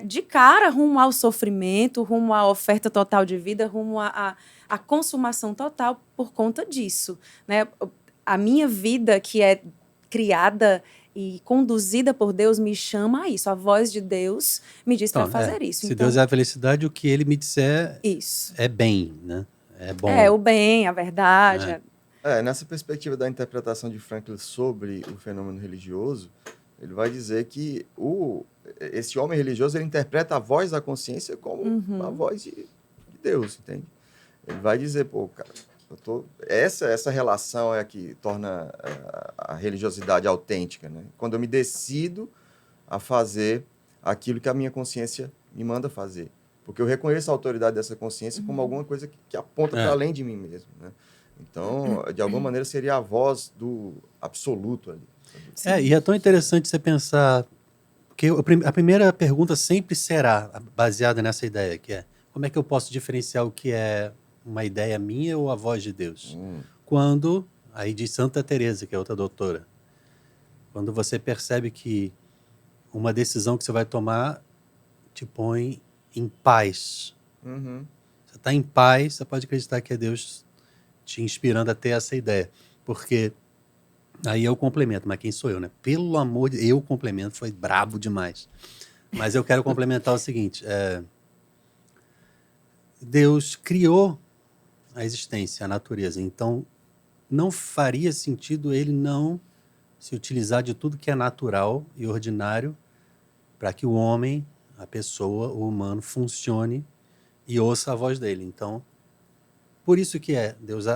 de cara rumo ao sofrimento, rumo à oferta total de vida, rumo à consumação total por conta disso. Né? A minha vida, que é criada e conduzida por Deus, me chama a isso. A voz de Deus me diz para fazer isso. Se então, Deus é a felicidade, o que ele me disser isso. é bem, né? É bom. É o bem, a verdade. Nessa perspectiva da interpretação de Frankl sobre o fenômeno religioso, ele vai dizer que esse homem religioso, ele interpreta a voz da consciência como a voz de Deus, entende? Ele vai dizer, pô, cara, essa relação é a que torna a religiosidade autêntica, né? Quando eu me decido a fazer aquilo que a minha consciência me manda fazer. Porque eu reconheço a autoridade dessa consciência como alguma coisa que aponta para além de mim mesmo, né? Então, de alguma maneira, seria a voz do absoluto ali. E é tão interessante você pensar, porque a primeira pergunta sempre será baseada nessa ideia, que é, como é que eu posso diferenciar o que é uma ideia minha ou a voz de Deus? Quando, aí diz Santa Teresa, que é outra doutora, quando você percebe que uma decisão que você vai tomar te põe em paz. Você está em paz, você pode acreditar que é Deus te inspirando a ter essa ideia. Porque aí eu complemento, mas quem sou eu, né? Pelo amor de Deus, eu complemento, foi brabo demais. Mas eu quero complementar o seguinte, Deus criou a existência, a natureza, então não faria sentido ele não se utilizar de tudo que é natural e ordinário para que o homem, a pessoa, o humano, funcione e ouça a voz dele. Então, por isso que Deus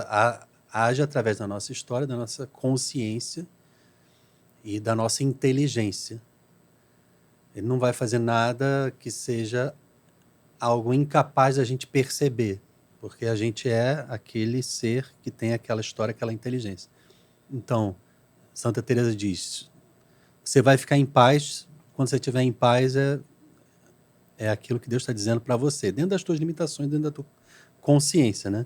age através da nossa história, da nossa consciência e da nossa inteligência. Ele não vai fazer nada que seja algo incapaz da gente perceber, porque a gente é aquele ser que tem aquela história, aquela inteligência. Então, Santa Teresa diz, você vai ficar em paz, quando você estiver em paz é aquilo que Deus está dizendo para você, dentro das tuas limitações, dentro da tua consciência, né?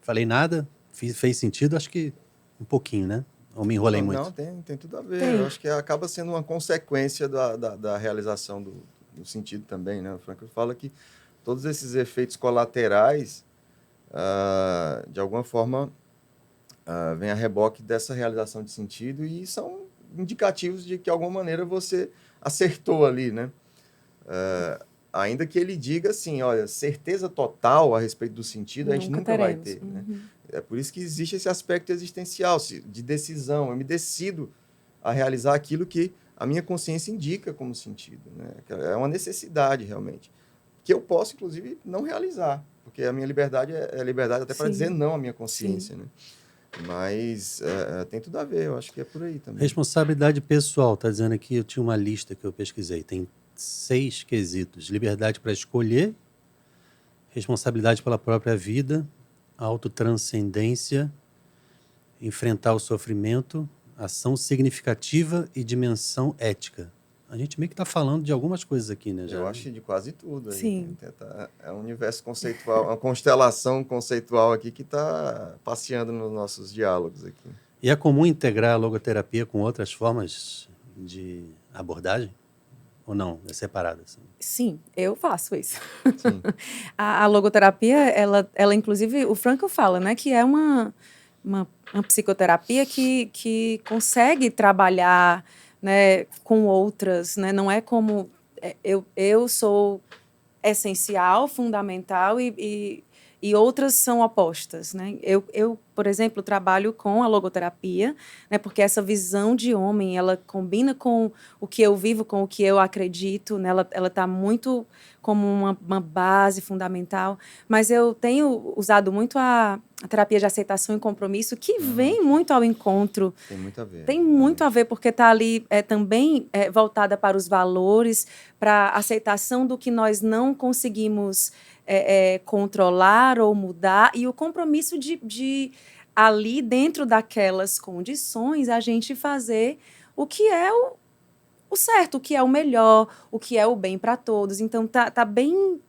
Falei nada? Fez sentido? Acho que um pouquinho, né? Ou me enrolei muito? Não, tem tudo a ver. Eu acho que acaba sendo uma consequência da realização do sentido também, né? O Frankl fala que todos esses efeitos colaterais, de alguma forma, vêm a reboque dessa realização de sentido e são indicativos de que, de alguma maneira, você acertou ali, né? Ainda que ele diga assim, olha, certeza total a respeito do sentido, a gente nunca vai ter, né? É por isso que existe esse aspecto existencial, de decisão. Eu me decido a realizar aquilo que a minha consciência indica como sentido, né? É uma necessidade, realmente, que eu posso, inclusive, não realizar, porque a minha liberdade é liberdade até para dizer não à minha consciência, né? Mas tem tudo a ver, eu acho que é por aí também. Responsabilidade pessoal, está dizendo aqui, eu tinha uma lista que eu pesquisei, tem 6 quesitos: liberdade para escolher, responsabilidade pela própria vida, autotranscendência, enfrentar o sofrimento, ação significativa e dimensão ética. A gente meio que está falando de algumas coisas aqui, né? Eu acho que de quase tudo aí. Sim. É um universo conceitual, uma constelação conceitual aqui que está passeando nos nossos diálogos aqui. E é comum integrar a logoterapia com outras formas de abordagem? Ou não? É separada? Assim? Sim, eu faço isso. Sim. A logoterapia, ela inclusive, o Frankl fala, né, que é uma psicoterapia que consegue trabalhar, né, com outras, né, não é como eu sou essencial, fundamental e outras são opostas, né? Eu, por exemplo, trabalho com a logoterapia, né? Porque essa visão de homem, ela combina com o que eu vivo, com o que eu acredito, né? Ela está muito como uma base fundamental, mas eu tenho usado muito a terapia de aceitação e compromisso, que vem muito ao encontro. Tem muito a ver. Tem muito a ver, porque está ali também voltada para os valores, para a aceitação do que nós não conseguimos controlar ou mudar, e o compromisso de ali, dentro daquelas condições, a gente fazer o que é o certo, o que é o melhor, o que é o bem para todos. Então, tá bem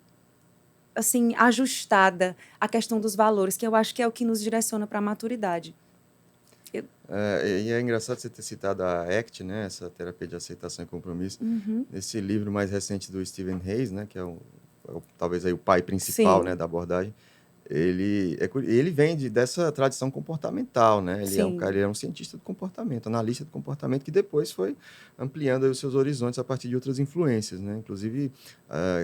assim, ajustada a questão dos valores, que eu acho que é o que nos direciona para a maturidade. E é engraçado você ter citado a ACT, né, essa terapia de aceitação e compromisso, nesse livro mais recente do Stephen Hayes, né, que é talvez aí o pai principal, né, da abordagem. Ele vem dessa tradição comportamental, né? Ele é um cientista do comportamento, analista do comportamento, que depois foi ampliando aí os seus horizontes a partir de outras influências, né? Inclusive,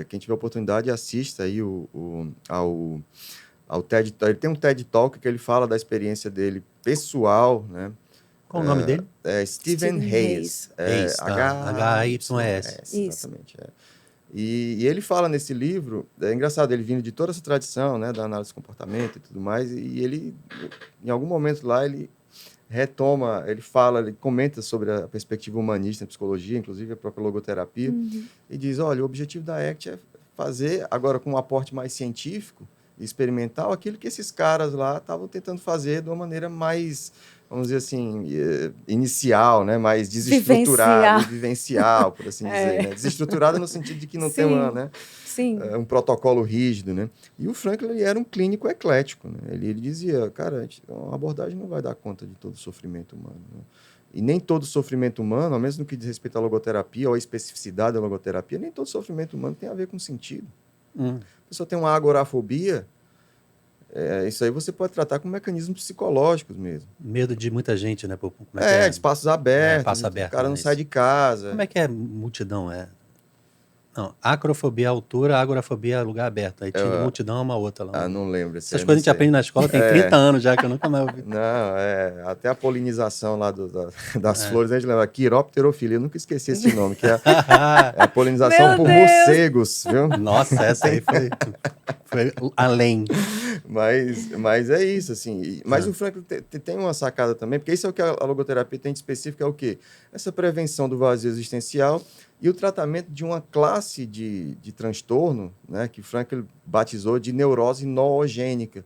quem tiver oportunidade, assista aí ao TED. Ele tem um TED Talk que ele fala da experiência dele pessoal, né? Qual o nome dele? Stephen Hayes. H-Y-S. Exatamente. E ele fala nesse livro, é engraçado, ele vindo de toda essa tradição, né, da análise do comportamento e tudo mais, e ele, em algum momento lá, ele retoma, ele comenta sobre a perspectiva humanista em psicologia, inclusive a própria logoterapia, e diz, olha, o objetivo da ACT é fazer, agora com um aporte mais científico e experimental, aquilo que esses caras lá estavam tentando fazer de uma maneira mais, vamos dizer assim, inicial, né? Mais desestruturada, vivencial, por assim dizer. Né? Desestruturada no sentido de que não tem um protocolo rígido, né? E o Frankl, ele era um clínico eclético, né? Ele dizia, cara, uma abordagem não vai dar conta de todo o sofrimento humano. Né? E nem todo sofrimento humano, ao menos no que diz respeito à logoterapia ou à especificidade da logoterapia, nem todo sofrimento humano tem a ver com sentido. A pessoa tem uma agorafobia, isso aí você pode tratar com mecanismos psicológicos mesmo. Medo de muita gente, né? Espaços abertos, espaço aberto, o cara não sai de casa. Como é que é multidão? Não, acrofobia é altura, agorafobia é lugar aberto. Aí tinha multidão é uma outra lá. Não lembro. Essas coisas a gente aprende na escola, tem 30 anos já, que eu nunca mais ouvi. Não, até a polinização lá das flores, a gente lembra, quiropterofilia, eu nunca esqueci esse nome, que é a polinização por morcegos, viu? Nossa, essa aí foi além. Mas é isso, assim. Mas o Frankl tem uma sacada também, porque isso é o que a logoterapia tem de específico, é o quê? Essa prevenção do vazio existencial e o tratamento de uma classe de transtorno, né, que Frankl batizou de neurose noogênica,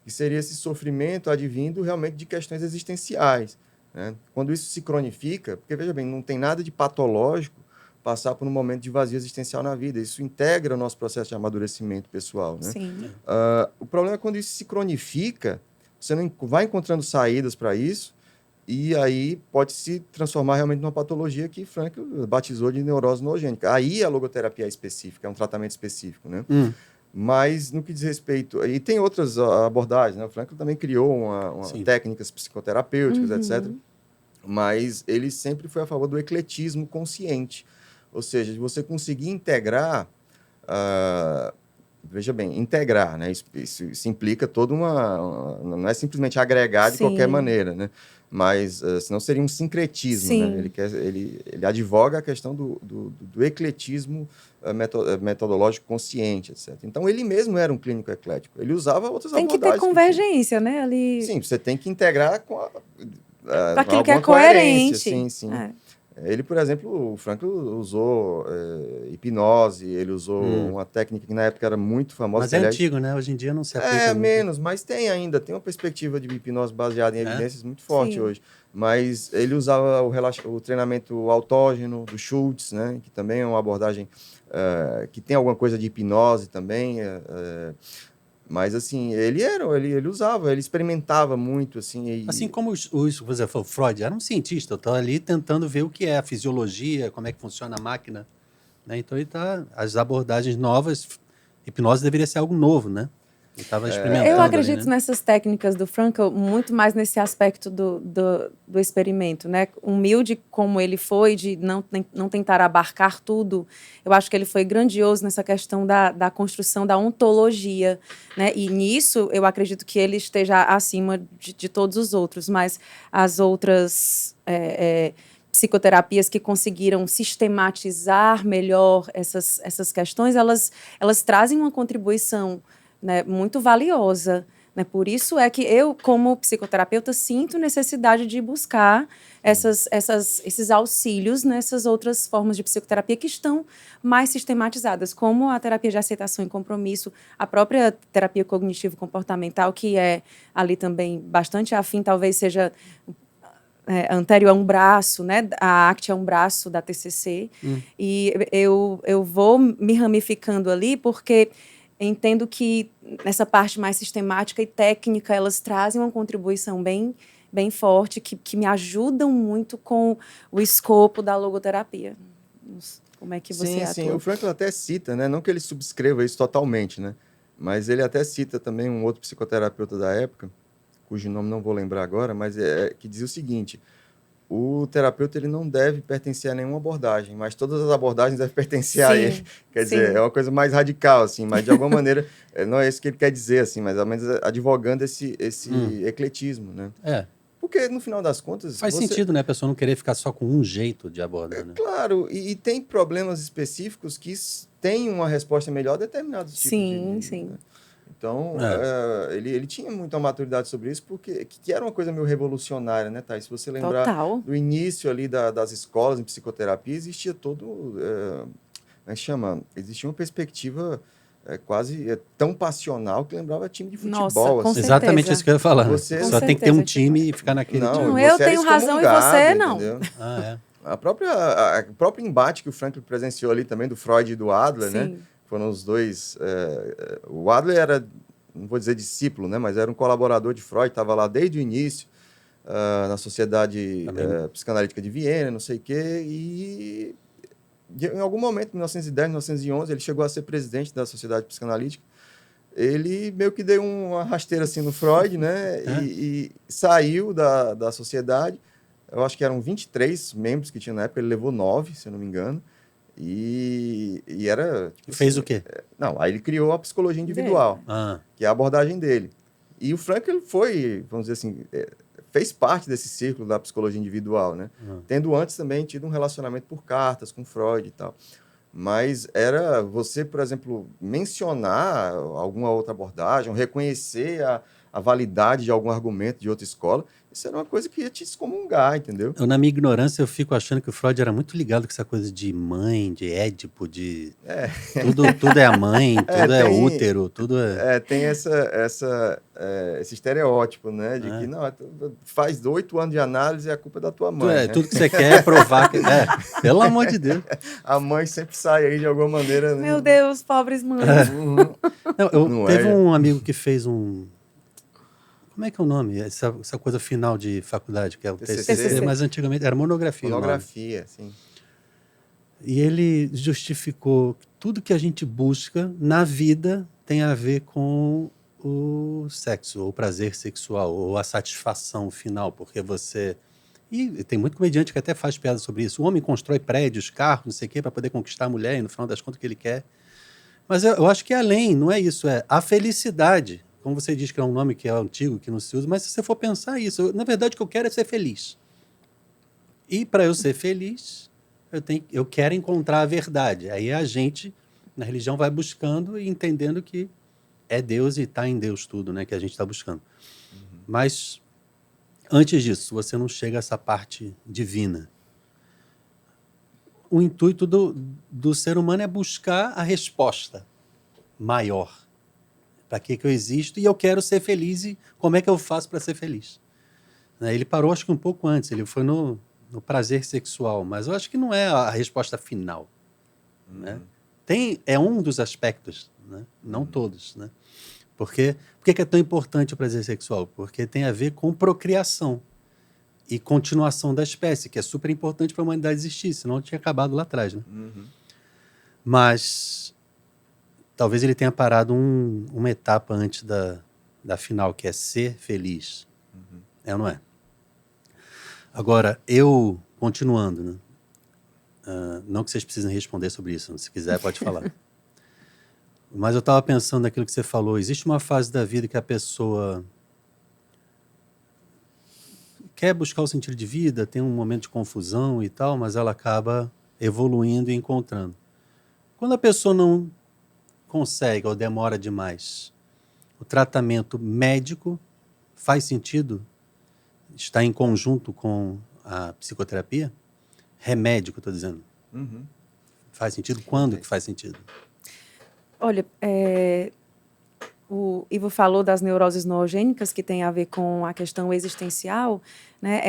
que seria esse sofrimento advindo realmente de questões existenciais. Né? Quando isso se cronifica, porque, veja bem, não tem nada de patológico passar por um momento de vazio existencial na vida. Isso integra o nosso processo de amadurecimento pessoal. Né? Sim. O problema é quando isso se cronifica, você não vai encontrando saídas para isso, e aí pode se transformar realmente numa patologia que Frankl batizou de neurose noogênica. Aí a logoterapia é específica, é um tratamento específico, né? Mas no que diz respeito... E tem outras abordagens, né? O Frankl também criou técnicas psicoterapêuticas, etc. Mas ele sempre foi a favor do ecletismo consciente. Ou seja, de você conseguir integrar veja bem, integrar, né? Isso implica toda não é simplesmente agregar de qualquer Sim, maneira, né? Mas senão seria um sincretismo, né? sim. Ele advoga a questão do ecletismo metodológico consciente, etc. Então, ele mesmo era um clínico eclético. Ele usava outras Tem que ter abordagens que tinham. convergência, né? Ali, Sim, você tem que integrar com com aquilo que é alguma coerência, coerente. sim, sim. É. Ele, por exemplo, o Frankl usou hipnose, ele usou uma técnica que na época era muito famosa. Mas Que, é aliás, antigo, né? Hoje em dia não se aplica muito. menos, mas tem ainda, tem uma perspectiva de hipnose baseada em evidências muito forte Sim. hoje. Mas ele usava o treinamento autógeno do Schultz, né, que também é uma abordagem que tem alguma coisa de hipnose também. Mas, assim, ele usava, ele experimentava muito, assim. Assim como por exemplo, o Freud era um cientista, estava ali tentando ver o que é a fisiologia, como é que funciona a máquina, né? Então as abordagens novas, hipnose deveria ser algo novo, né? Ele estava experimentando Eu ali, acredito né? nessas técnicas do Frankl muito mais nesse aspecto do experimento, né? Humilde como ele foi, de não tentar abarcar tudo, eu acho que ele foi grandioso nessa questão da construção da ontologia, né? E nisso eu acredito que ele esteja acima de todos os outros, mas as outras psicoterapias que conseguiram sistematizar melhor essas questões, elas trazem uma contribuição, né, muito valiosa, né? Por isso é que eu, como psicoterapeuta, sinto necessidade de buscar esses auxílios nessas outras formas de psicoterapia que estão mais sistematizadas, como a terapia de aceitação e compromisso, a própria terapia cognitivo-comportamental, que é ali também bastante afim, talvez seja anterior a um braço, né? A ACT é um braço da TCC, e eu vou me ramificando ali porque entendo que nessa parte mais sistemática e técnica elas trazem uma contribuição bem forte, que me ajudam muito com o escopo da logoterapia. Como é que você Sim. atua? O Frankl até cita, né? Não que ele subscreva isso totalmente, né? Mas ele até cita também um outro psicoterapeuta da época, cujo nome não vou lembrar agora, mas que dizia o seguinte: o terapeuta ele não deve pertencer a nenhuma abordagem, mas todas as abordagens devem pertencer a ele. Quer dizer, é uma coisa mais radical, assim, mas de alguma maneira não é isso que ele quer dizer, assim, mas ao menos advogando esse ecletismo, né? Porque, no final das contas... Faz sentido, né? A pessoa não querer ficar só com um jeito de abordar, né? Claro, e tem problemas específicos que têm uma resposta melhor a determinados tipos de... Sim. Né? Então, ele tinha muita maturidade sobre isso, porque que era uma coisa meio revolucionária, né, Thaís? Se você lembrar do início ali das escolas em psicoterapia, existia todo... como é que chama? Existia uma perspectiva quase tão passional que lembrava time de futebol. Nossa, com assim. certeza. Exatamente isso que eu ia falar. Você só tem que ter um time e ficar naquele time. Não, eu tenho razão e você não. Entendeu? O próprio embate que o Frankl presenciou ali também, do Freud e do Adler, né? Foram os dois... o Adler era, não vou dizer discípulo, né? Mas era um colaborador de Freud, estava lá desde o início, na Sociedade Psicanalítica de Viena, não sei o quê, e em algum momento, em 1910, 1911, ele chegou a ser presidente da Sociedade Psicanalítica. Ele meio que deu uma rasteira assim no Freud, né? E saiu da sociedade. Eu acho que eram 23 membros que tinha na época, ele levou 9, se eu não me engano. E era... Tipo, fez assim, o quê? Não, aí ele criou a psicologia individual, que é a abordagem dele. E o Frankl foi, vamos dizer assim, fez parte desse círculo da psicologia individual, né? Tendo antes também tido um relacionamento por cartas com Freud e tal. Mas era você, por exemplo, mencionar alguma outra abordagem, reconhecer a validade de algum argumento de outra escola, isso era uma coisa que ia te excomungar, entendeu? Eu, na minha ignorância, eu fico achando que o Freud era muito ligado com essa coisa de mãe, de Édipo, de... Tudo é a mãe, tudo é útero, tudo é... Tem esse estereótipo, né? De que, não, faz 8 anos de análise e a culpa é da tua mãe. Né? Tudo que você quer é provar que... pelo amor de Deus. A mãe sempre sai aí de alguma maneira... Né? Meu Deus, pobres mães. Teve um amigo que fez um... Como é que é o nome? Essa coisa final de faculdade, que é o TCC, mas antigamente era monografia. Monografia, sim. E ele justificou que tudo que a gente busca na vida tem a ver com o sexo, ou o prazer sexual, ou a satisfação final, porque você... E tem muito comediante que até faz piada sobre isso. O homem constrói prédios, carros, não sei o quê, para poder conquistar a mulher, e no final das contas o que ele quer Mas eu acho que é além, não é isso, é a felicidade. Como você diz que é um nome que é antigo, que não se usa, mas se você for pensar isso, na verdade o que eu quero é ser feliz. E para eu ser feliz, eu quero encontrar a verdade. Aí a gente, na religião, vai buscando e entendendo que é Deus e está em Deus tudo, né, que a gente está buscando. Mas, antes disso, você não chega a essa parte divina. O intuito do ser humano é buscar a resposta maior. Para que eu existo e eu quero ser feliz e como é que eu faço para ser feliz? Né, ele parou, acho que um pouco antes, ele foi no prazer sexual, mas eu acho que não é a resposta final. Né? É um dos aspectos, né? Não todos. Né? Por que é tão importante o prazer sexual? Porque tem a ver com procriação e continuação da espécie, que é super importante para a humanidade existir, senão tinha acabado lá atrás. Né? Mas talvez ele tenha parado uma etapa antes da final, que é ser feliz. É ou não é? Agora, continuando, né? Não que vocês precisem responder sobre isso, se quiser pode falar. Mas eu estava pensando naquilo que você falou, existe uma fase da vida que a pessoa quer buscar o sentido de vida, tem um momento de confusão e tal, mas ela acaba evoluindo e encontrando. Quando a pessoa não consegue ou demora demais, o tratamento médico faz sentido? Está em conjunto com a psicoterapia? Remédio, que eu estou dizendo. Faz sentido? Quando que faz sentido? Olha, o Ivo falou das neuroses noogênicas, que tem a ver com a questão existencial, né?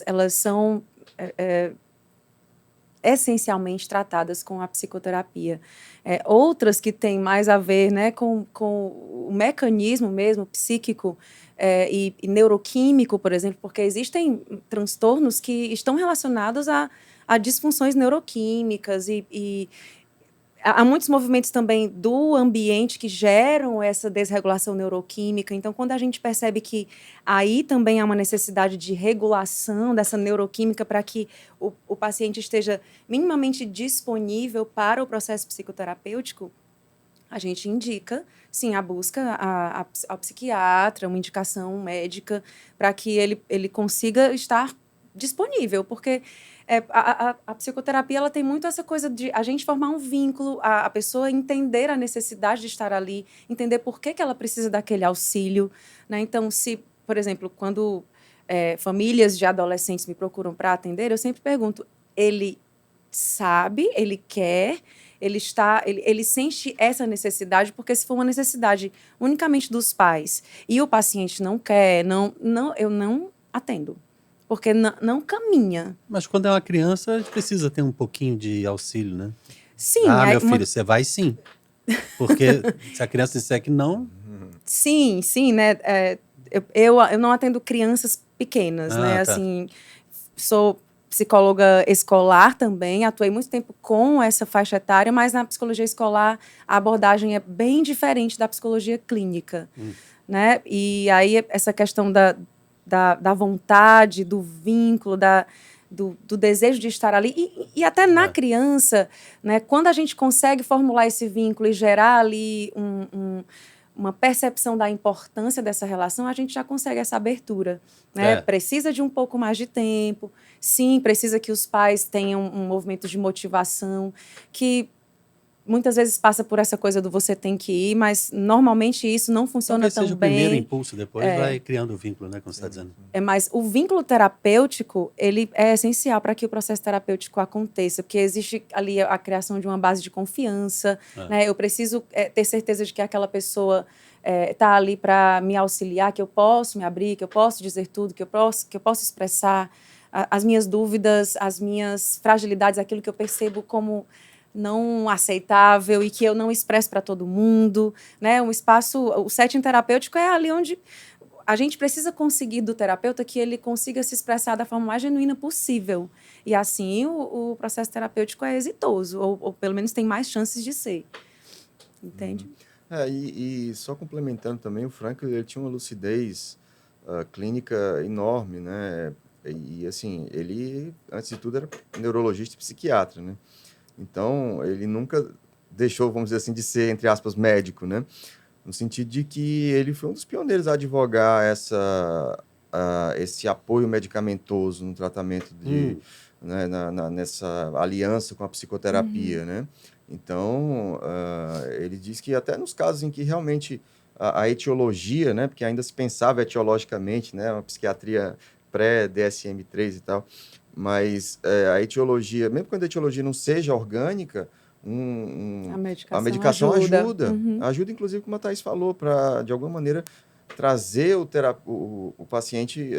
Elas são essencialmente tratadas com a psicoterapia. Outras que têm mais a ver, né, com o mecanismo mesmo psíquico e neuroquímico, por exemplo, porque existem transtornos que estão relacionados a disfunções neuroquímicas e há muitos movimentos também do ambiente que geram essa desregulação neuroquímica. Então, quando a gente percebe que aí também há uma necessidade de regulação dessa neuroquímica para que o paciente esteja minimamente disponível para o processo psicoterapêutico, a gente indica, sim, a busca ao psiquiatra, uma indicação médica, para que ele consiga estar disponível, porque a psicoterapia ela tem muito essa coisa de a gente formar um vínculo, a pessoa entender a necessidade de estar ali, entender por que ela precisa daquele auxílio. Né? Então, se, por exemplo, quando famílias de adolescentes me procuram para atender, eu sempre pergunto, ele sabe, ele quer, ele sente essa necessidade, porque se for uma necessidade unicamente dos pais e o paciente não quer, eu não atendo. Porque não caminha. Mas quando é uma criança, a gente precisa ter um pouquinho de auxílio, né? Sim. Meu filho, você vai sim. Porque se a criança disser que não... Sim, né? Eu não atendo crianças pequenas, né? Tá. Assim, sou psicóloga escolar também, atuei muito tempo com essa faixa etária, mas na psicologia escolar a abordagem é bem diferente da psicologia clínica, né? E aí essa questão da vontade, do vínculo, do desejo de estar ali, e até na criança, né, quando a gente consegue formular esse vínculo e gerar ali uma percepção da importância dessa relação, a gente já consegue essa abertura. Né? Precisa de um pouco mais de tempo, sim, precisa que os pais tenham um movimento de motivação, que muitas vezes passa por essa coisa do você tem que ir, mas normalmente isso não funciona Talvez tão seja bem. O primeiro impulso, depois vai criando o vínculo, né, como você está dizendo. Mas o vínculo terapêutico, ele é essencial para que o processo terapêutico aconteça, porque existe ali a criação de uma base de confiança, né? Eu preciso ter certeza de que aquela pessoa está ali para me auxiliar, que eu posso me abrir, que eu posso dizer tudo, que eu posso expressar as minhas dúvidas, as minhas fragilidades, aquilo que eu percebo como não aceitável e que eu não expresso para todo mundo, né? Um espaço, o setting terapêutico é ali onde a gente precisa conseguir do terapeuta que ele consiga se expressar da forma mais genuína possível. E assim o processo terapêutico é exitoso, ou pelo menos tem mais chances de ser. Entende? E só complementando também, o Frank ele tinha uma lucidez clínica enorme, né? E assim, ele, antes de tudo, era neurologista e psiquiatra, né? Então, ele nunca deixou, vamos dizer assim, de ser, entre aspas, médico, né? No sentido de que ele foi um dos pioneiros a advogar esse apoio medicamentoso no tratamento né, nessa aliança com a psicoterapia, né? Então, ele diz que até nos casos em que realmente a etiologia, né, porque ainda se pensava etiologicamente, né, uma psiquiatria pré-DSM-3 e tal, mas a etiologia, mesmo quando a etiologia não seja orgânica, a medicação ajuda. Ajuda, inclusive, como a Thaís falou, para, de alguma maneira, trazer o paciente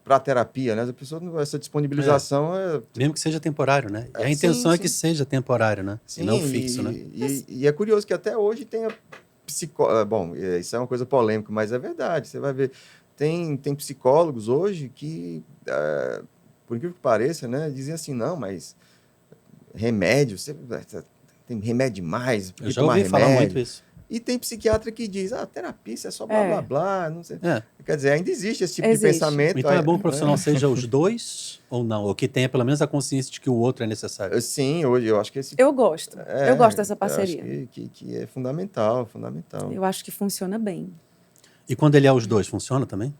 para a terapia, né? A pessoa, essa disponibilização mesmo que seja temporário, né? E a intenção é que seja temporário, né? Sim, e não fixo, né? E é curioso que até hoje tem bom, isso é uma coisa polêmica, mas é verdade. Você vai ver, tem psicólogos hoje que, por incrível que pareça, né, dizem assim, não, mas remédio, tem remédio demais, eu já ouvi falar muito isso. E tem psiquiatra que diz, terapia, isso é só blá, blá, blá, não sei. Quer dizer, ainda existe esse tipo de pensamento. Então é bom que o profissional seja os dois ou não? Ou que tenha pelo menos a consciência de que o outro é necessário? Sim, hoje eu acho que esse... Eu gosto. Eu gosto dessa parceria. Eu acho que é fundamental. Eu acho que funciona bem. E quando ele é os dois, funciona também?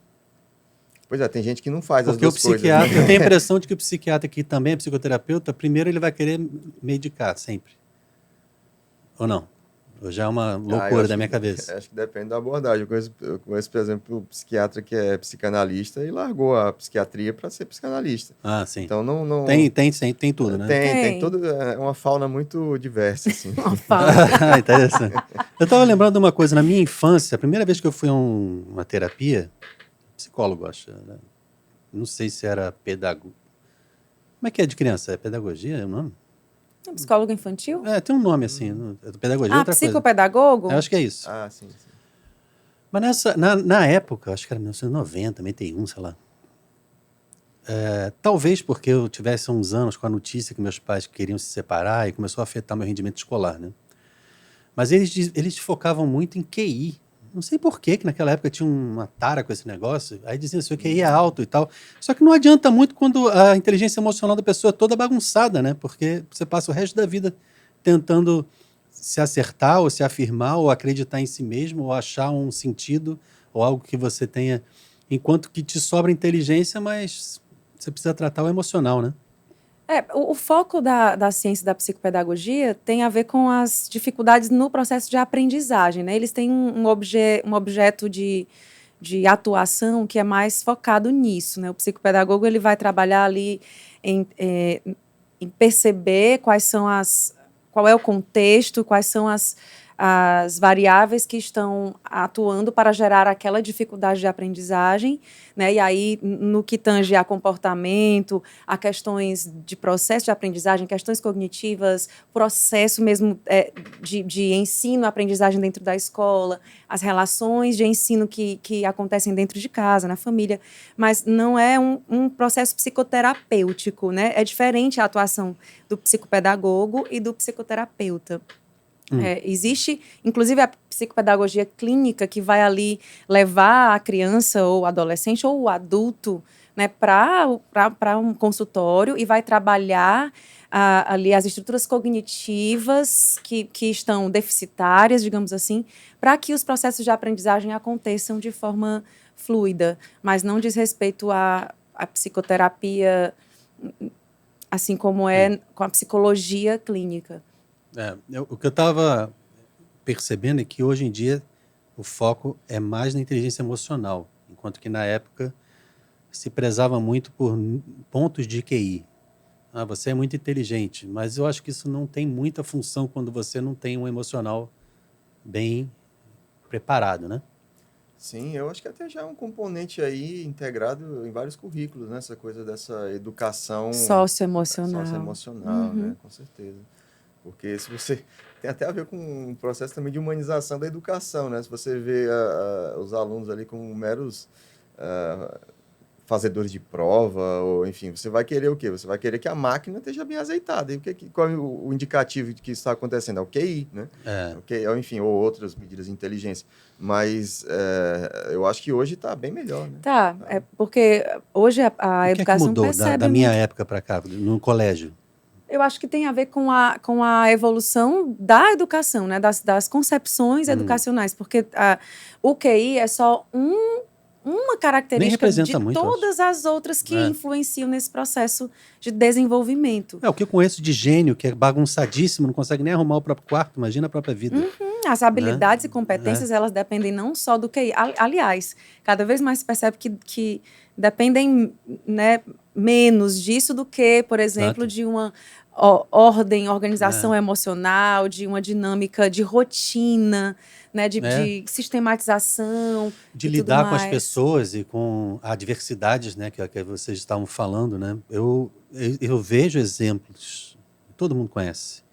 Pois é, tem gente que não faz porque as duas coisas. Porque o psiquiatra, eu tenho a impressão de que o psiquiatra que também é psicoterapeuta, primeiro ele vai querer medicar, sempre. Ou não? Ou já é uma loucura da minha cabeça? Acho que depende da abordagem. Eu conheço, por exemplo, um psiquiatra que é psicanalista e largou a psiquiatria para ser psicanalista. Ah, sim. Então não... Tem tudo, né? Tem tudo, é uma fauna muito diversa, assim. Uma fauna. Interessante. Eu estava lembrando de uma coisa, na minha infância, a primeira vez que eu fui a uma terapia, psicólogo, acho, né? Não sei se era pedagogo. Como é que é de criança? É pedagogia, é o nome? Um psicólogo infantil? Tem um nome assim, pedagogia é outra psicopedagogo? coisa. Eu acho que é isso. Sim. Mas na época, acho que era 1990, 91, sei lá. Talvez porque eu tivesse uns anos com a notícia que meus pais queriam se separar e começou a afetar meu rendimento escolar, né? Mas eles focavam muito em QI. Não sei por que naquela época tinha uma tara com esse negócio. Aí diziam assim, o QI é alto e tal. Só que não adianta muito quando a inteligência emocional da pessoa é toda bagunçada, né? Porque você passa o resto da vida tentando se acertar ou se afirmar ou acreditar em si mesmo ou achar um sentido ou algo que você tenha, enquanto que te sobra inteligência, mas você precisa tratar o emocional, né? O foco da ciência da psicopedagogia tem a ver com as dificuldades no processo de aprendizagem, né? Eles têm um objeto de atuação que é mais focado nisso, né? O psicopedagogo ele vai trabalhar ali em perceber qual é o contexto, quais são as variáveis que estão atuando para gerar aquela dificuldade de aprendizagem, né? E aí, no que tange a comportamento, a questões de processo de aprendizagem, questões cognitivas, processo mesmo de ensino, aprendizagem dentro da escola, as relações de ensino que acontecem dentro de casa, na família, mas não é um processo psicoterapêutico, né? É diferente a atuação do psicopedagogo e do psicoterapeuta. Existe, inclusive, a psicopedagogia clínica que vai ali levar a criança ou o adolescente ou o adulto, né, para um consultório e vai trabalhar ali as estruturas cognitivas que estão deficitárias, digamos assim, para que os processos de aprendizagem aconteçam de forma fluida, mas não diz respeito à psicoterapia, assim como é com a psicologia clínica. O que eu estava percebendo é que hoje em dia o foco é mais na inteligência emocional, enquanto que na época se prezava muito por pontos de QI. Você é muito inteligente, mas eu acho que isso não tem muita função quando você não tem um emocional bem preparado, né? Sim, eu acho que até já é um componente aí integrado em vários currículos, né? Essa coisa dessa educação socioemocional, né? Com certeza. Porque se você... Tem até a ver com um processo também de humanização da educação, né? Se você vê os alunos ali como meros fazedores de prova, ou enfim, você vai querer o quê? Você vai querer que a máquina esteja bem azeitada. E qual é o indicativo de que isso está acontecendo? É o QI, né? Enfim, ou outras medidas de inteligência. Mas eu acho que hoje está bem melhor, né? Porque hoje a educação mudou percebe da minha época para cá, no colégio? eu acho que tem a ver com a evolução da educação, né? Das concepções educacionais, porque o QI é só uma característica de representa muito, todas as outras que É. influenciam nesse processo de desenvolvimento. O que eu conheço de gênio, que é bagunçadíssimo, não consegue nem arrumar o próprio quarto, imagina a própria vida. As habilidades e competências, elas dependem não só do QI. Aliás, cada vez mais se percebe que dependem, né, menos disso do que, por exemplo, de uma organização emocional, de uma dinâmica de rotina, né, de sistematização. De e lidar tudo com as mais. pessoas e com adversidades, né, que vocês estavam falando, né? Eu vejo exemplos, todo mundo conhece,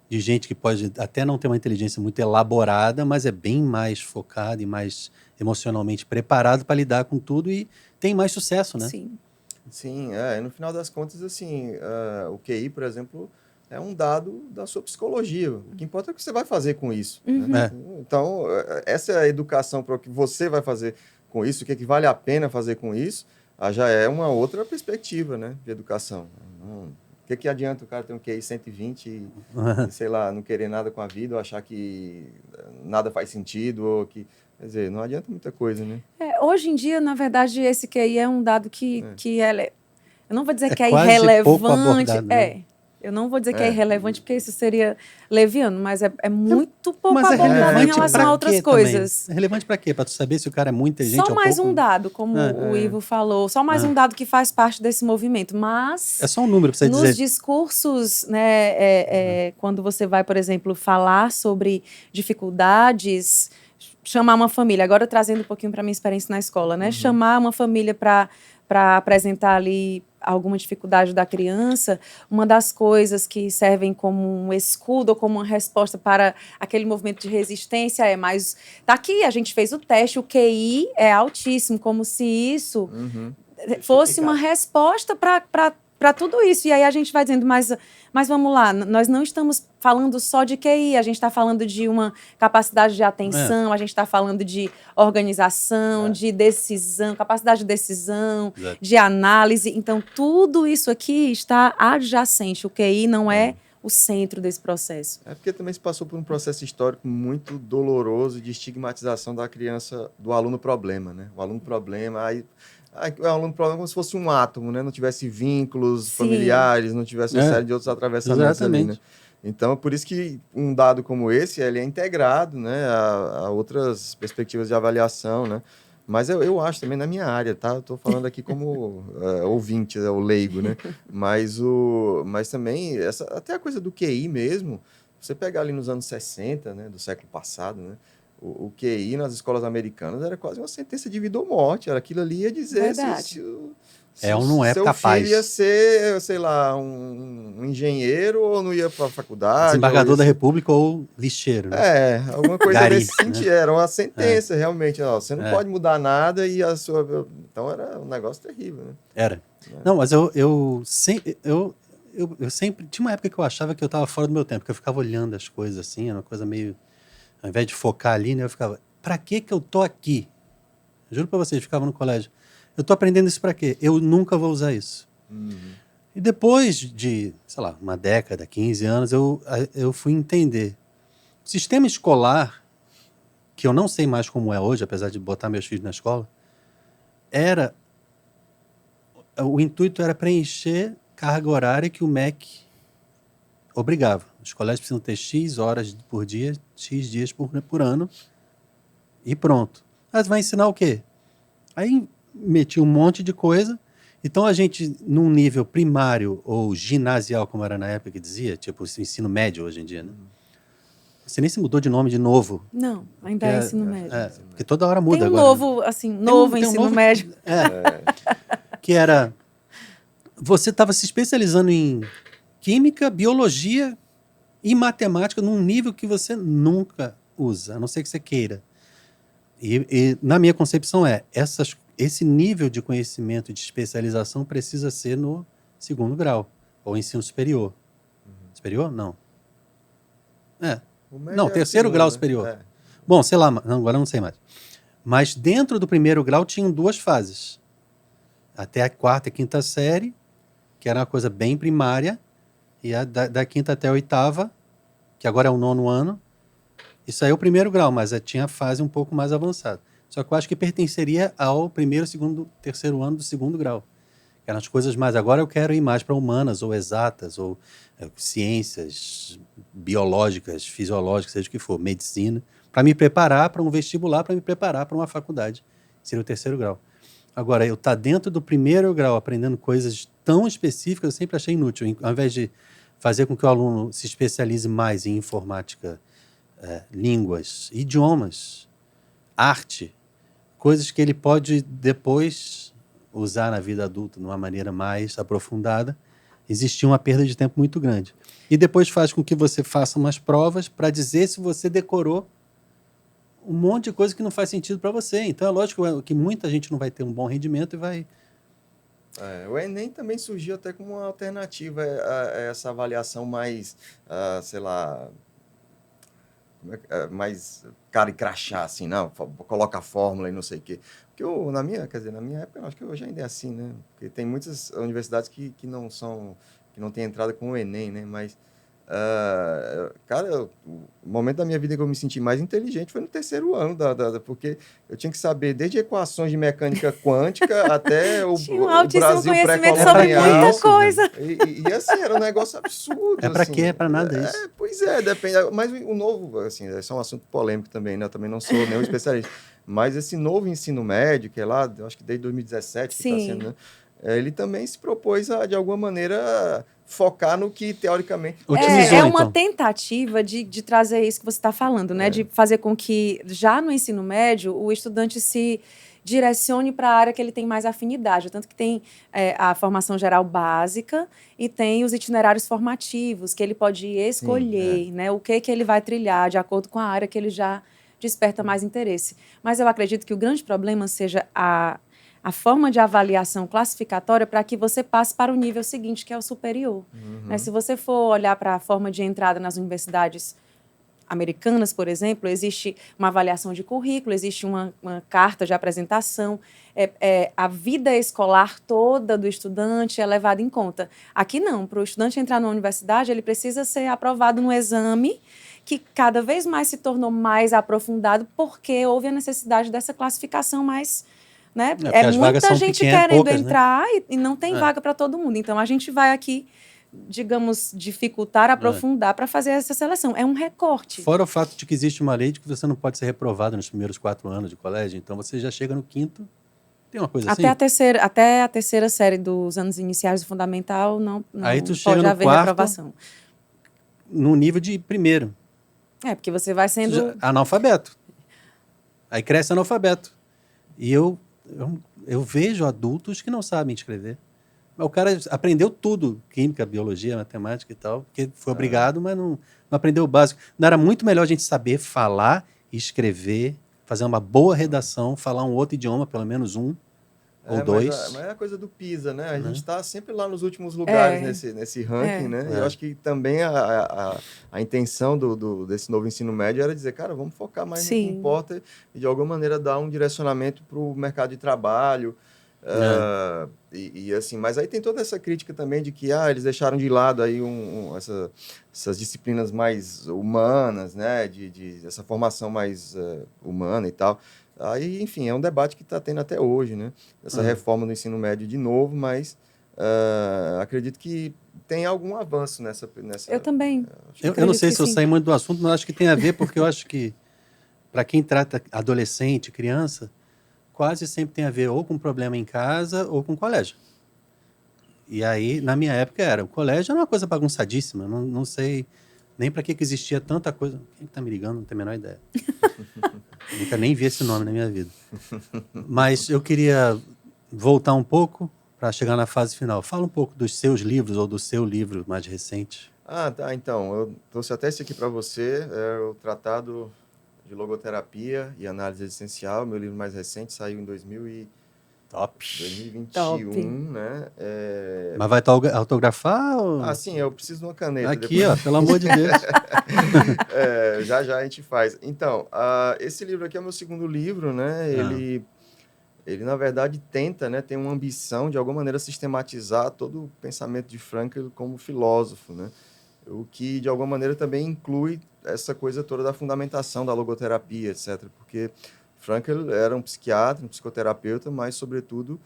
de gente que pode até não ter uma inteligência muito elaborada, mas é bem mais focado e mais emocionalmente preparado para lidar com tudo e tem mais sucesso, né? Sim. Sim, no final das contas, assim, o QI, por exemplo, é um dado da sua psicologia. O que importa é o que você vai fazer com isso. Né? Então, essa é a educação para o que você vai fazer com isso, o que, é que vale a pena fazer com isso, já é uma outra perspectiva, né, de educação. O que adianta o cara ter um QI 120 e, sei lá, não querer nada com a vida, ou achar que nada faz sentido, ou que... Quer dizer, não adianta muita coisa, né? Hoje em dia, na verdade, esse QI é um dado que eu não vou dizer que é quase pouco irrelevante. abordado, né? Eu não vou dizer que é irrelevante, porque isso seria leviano, mas é muito pouco Mas é abordado em relevante relação pra a outras quê coisas. também? É relevante para quê? Para tu saber se o cara é muito inteligente Só ou mais pouco? um dado, como o Ivo falou, só mais um dado que faz parte desse movimento, mas... É só um número para você nos dizer. discursos, né, quando você vai, por exemplo, falar sobre dificuldades, chamar uma família, agora trazendo um pouquinho para minha experiência na escola, né, chamar uma família para apresentar ali alguma dificuldade da criança, uma das coisas que servem como um escudo ou como uma resposta para aquele movimento de resistência mas tá aqui, a gente fez o teste, o QI é altíssimo, como se isso fosse uma resposta para tudo isso. E aí a gente vai dizendo, mas vamos lá, nós não estamos falando só de QI, a gente está falando de uma capacidade de atenção, a gente está falando de organização, de decisão, capacidade de decisão, de análise. Então, tudo isso aqui está adjacente. O QI não é o centro desse processo. É porque também se passou por um processo histórico muito doloroso de estigmatização da criança, do aluno problema, né? O aluno problema, o aluno problema é como se fosse um átomo, né? Não tivesse vínculos familiares, não tivesse uma série de outros atravessamentos ali, né? Então, por isso que um dado como esse, ele é integrado, né, a outras perspectivas de avaliação, né? Mas eu acho também na minha área, tá? Eu estou falando aqui como ouvinte, o leigo, né? Mas também, até a coisa do QI mesmo, você pegar ali nos anos 60, né, do século passado, né? O QI nas escolas americanas era quase uma sentença de vida ou morte. Aquilo ali ia dizer se ou não é seu capaz. filho ia ser, sei lá, um engenheiro ou não ia para a faculdade. Desembargador da República ou lixeiro. Né? Alguma coisa Gari, nesse sentido. Né? Era uma sentença, realmente. Você não pode mudar nada e a sua... Então era um negócio terrível. Né? Era. Não, mas eu sempre... Tinha uma época que eu achava que eu estava fora do meu tempo, que eu ficava olhando as coisas assim, era uma coisa meio... Ao invés de focar ali, né, eu ficava, pra que eu tô aqui? Juro pra vocês, ficava no colégio. Eu tô aprendendo isso pra quê? Eu nunca vou usar isso. E depois de, sei lá, uma década, 15 anos, eu fui entender. O sistema escolar, que eu não sei mais como é hoje, apesar de botar meus filhos na escola, o intuito era preencher carga horária que o MEC obrigava. Os colégios precisam ter X horas por dia, X dias por ano, e pronto. Mas vai ensinar o quê? Aí meti um monte de coisa. Então a gente, num nível primário ou ginasial, como era na época que dizia, tipo ensino médio hoje em dia, né? Você nem se mudou de nome de novo. Não, ainda é ensino médio. Porque toda hora muda tem agora. Novo, né? Assim, novo ensino médio. Que era... Você estava se especializando em química, biologia e matemática num nível que você nunca usa, a não ser que você queira. E na minha concepção esse nível de conhecimento e de especialização precisa ser no segundo grau, ou ensino superior. Superior? Não. Não, terceiro grau superior. Bom, sei lá, agora eu não sei mais. Mas dentro do primeiro grau tinham duas fases. Até a quarta e quinta série, que era uma coisa bem primária, E da quinta até a oitava, que agora é o 9º ano, isso aí é o primeiro grau, mas tinha a fase um pouco mais avançada. Só que eu acho que pertenceria ao primeiro, segundo, terceiro ano do segundo grau. Que eram as coisas mais... Agora eu quero ir mais para humanas, ou exatas, ou ciências biológicas, fisiológicas, seja o que for, medicina, para me preparar para um vestibular, para me preparar para uma faculdade. Seria o terceiro grau. Agora, eu estar dentro do primeiro grau aprendendo coisas tão específicas, eu sempre achei inútil. Ao invés de fazer com que o aluno se especialize mais em informática, línguas, idiomas, arte, coisas que ele pode depois usar na vida adulta de uma maneira mais aprofundada, existia uma perda de tempo muito grande. E depois faz com que você faça umas provas para dizer se você decorou um monte de coisa que não faz sentido para você. Então é lógico que muita gente não vai ter um bom rendimento e vai... O Enem também surgiu até como uma alternativa a essa avaliação mais, sei lá, mais cara e crachá, assim, não, coloca a fórmula e não sei o quê. Porque na minha época, eu acho que hoje ainda é assim, né? Porque tem muitas universidades que não têm entrada com o Enem, né? Mas, cara, o momento da minha vida que eu me senti mais inteligente foi no terceiro ano, porque eu tinha que saber desde equações de mecânica quântica até o Tinha um altíssimo Brasil conhecimento sobre pré-colonial. muita coisa. E assim, era um negócio absurdo. É para assim. quê? É para nada isso. Pois é, depende. Mas o novo, assim, esse é um assunto polêmico também, né? Eu também não sou nenhum especialista. Mas esse novo ensino médio, que é lá, eu acho que desde 2017 que está sendo, né? Ele também se propôs a, de alguma maneira, focar no que, teoricamente... Otimizou, uma então. tentativa de trazer isso que você está falando, né? De fazer com que, já no ensino médio, o estudante se direcione para a área que ele tem mais afinidade. Tanto que tem a formação geral básica e tem os itinerários formativos, que ele pode escolher, né? O que ele vai trilhar de acordo com a área que ele já desperta mais interesse. Mas eu acredito que o grande problema seja a forma de avaliação classificatória para que você passe para o nível seguinte, que é o superior. Né? Se você for olhar para a forma de entrada nas universidades americanas, por exemplo, existe uma avaliação de currículo, existe uma carta de apresentação, a vida escolar toda do estudante é levada em conta. Aqui não, para o estudante entrar na universidade, ele precisa ser aprovado no exame, que cada vez mais se tornou mais aprofundado, porque houve a necessidade dessa classificação mais... Né? Muita gente querendo poucas, entrar, né? e não tem vaga para todo mundo. Então, a gente vai aqui, digamos, dificultar, aprofundar para fazer essa seleção. É um recorte. Fora o fato de que existe uma lei de que você não pode ser reprovado nos primeiros 4 anos de colégio, então você já chega no 5º, tem uma coisa assim? Até a terceira série dos anos iniciais do fundamental não Aí tu pode chega no haver 4º, reprovação. No nível de primeiro. Porque você vai sendo... Analfabeto. Aí cresce analfabeto. E eu vejo adultos que não sabem escrever. O cara aprendeu tudo, química, biologia, matemática e tal, porque foi obrigado, mas não aprendeu o básico. Não era muito melhor a gente saber falar, escrever, fazer uma boa redação, falar um outro idioma, pelo menos um ou dois. Mas é a coisa do PISA, né? A gente está sempre lá nos últimos lugares nesse ranking, né? Eu acho que também a intenção desse novo ensino médio era dizer, cara, vamos focar mais no que importa e, de alguma maneira, dar um direcionamento para o mercado de trabalho. Assim, mas aí tem toda essa crítica também de que eles deixaram de lado aí essas disciplinas mais humanas, né? Essa formação mais humana e tal. Aí, enfim, é um debate que está tendo até hoje, né? Essa reforma do ensino médio de novo, mas acredito que tem algum avanço nessa... Eu também. Eu não sei se eu saí muito do assunto, mas acho que tem a ver, porque eu acho que, para quem trata adolescente, criança, quase sempre tem a ver ou com problema em casa ou com colégio. E aí, na minha época, o colégio era uma coisa bagunçadíssima, não sei nem para que existia tanta coisa. Quem está me ligando? Não tenho a menor ideia. Nunca nem vi esse nome na minha vida. Mas eu queria voltar um pouco para chegar na fase final. Fala um pouco dos seus livros ou do seu livro mais recente. Tá. Então, eu trouxe até esse aqui para você. É o Tratado de Logoterapia e Análise Existencial. Meu livro mais recente saiu em 2021, né? Mas vai autografar? Ou... sim, eu preciso de uma caneta. Aqui, depois. Pelo amor de Deus. Já a gente faz. Então, esse livro aqui é o meu segundo livro, né? Ele ele, na verdade, tenta, né, tem uma ambição, de alguma maneira, sistematizar todo o pensamento de Frankl como filósofo, né? O que, de alguma maneira, também inclui essa coisa toda da fundamentação da logoterapia, etc. Porque Frankl era um psiquiatra, um psicoterapeuta, mas, sobretudo,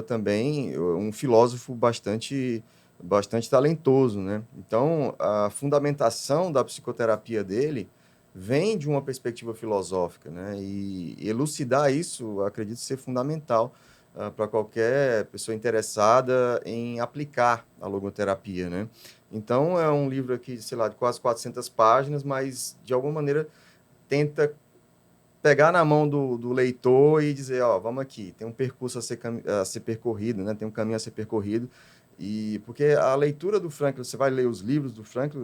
também um filósofo bastante talentoso, né? Então, a fundamentação da psicoterapia dele vem de uma perspectiva filosófica, né? E elucidar isso, acredito ser fundamental para qualquer pessoa interessada em aplicar a logoterapia, né? Então, é um livro aqui, sei lá, de quase 400 páginas, mas, de alguma maneira, tenta pegar na mão do leitor e dizer, ó, vamos aqui, tem um percurso a ser percorrido, né? Tem um caminho a ser percorrido. E porque a leitura do Frankl, você vai ler os livros do Frankl,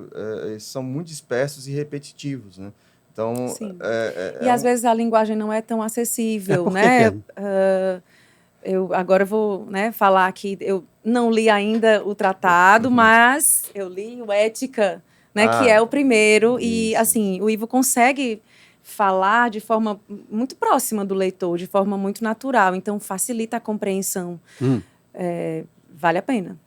eles são muito dispersos e repetitivos, né? Então, Sim. E às vezes a linguagem não é tão acessível, por que né? que Eu agora vou, né, falar que eu não li ainda o tratado, mas eu li o Ética, né, que é o primeiro, e isso. assim, o Ivo consegue falar de forma muito próxima do leitor, de forma muito natural, então facilita a compreensão. Vale a pena.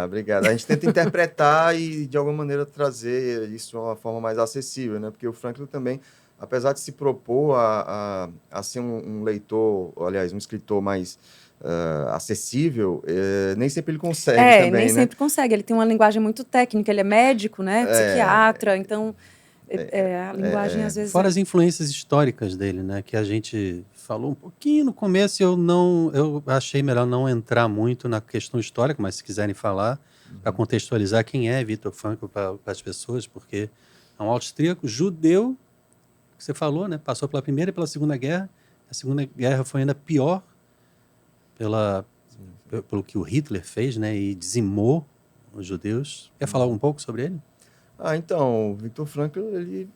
Obrigado. A gente tenta interpretar e, de alguma maneira, trazer isso de uma forma mais acessível, né? Porque o Frankl também, apesar de se propor a ser um leitor, aliás, um escritor mais acessível, nem sempre ele consegue também, nem né? sempre consegue. Ele tem uma linguagem muito técnica, ele é médico, né, psiquiatra, então a linguagem às vezes Fora as influências históricas dele, né? Que a gente falou um pouquinho no começo, eu achei melhor não entrar muito na questão histórica, mas se quiserem falar, para contextualizar quem é Viktor Frankl para as pessoas, porque é um austríaco judeu, que você falou, né? Passou pela Primeira e pela Segunda Guerra. A Segunda Guerra foi ainda pior pelo que o Hitler fez, né? E dizimou os judeus. Quer falar um pouco sobre ele? Então, o Viktor Frankl, ele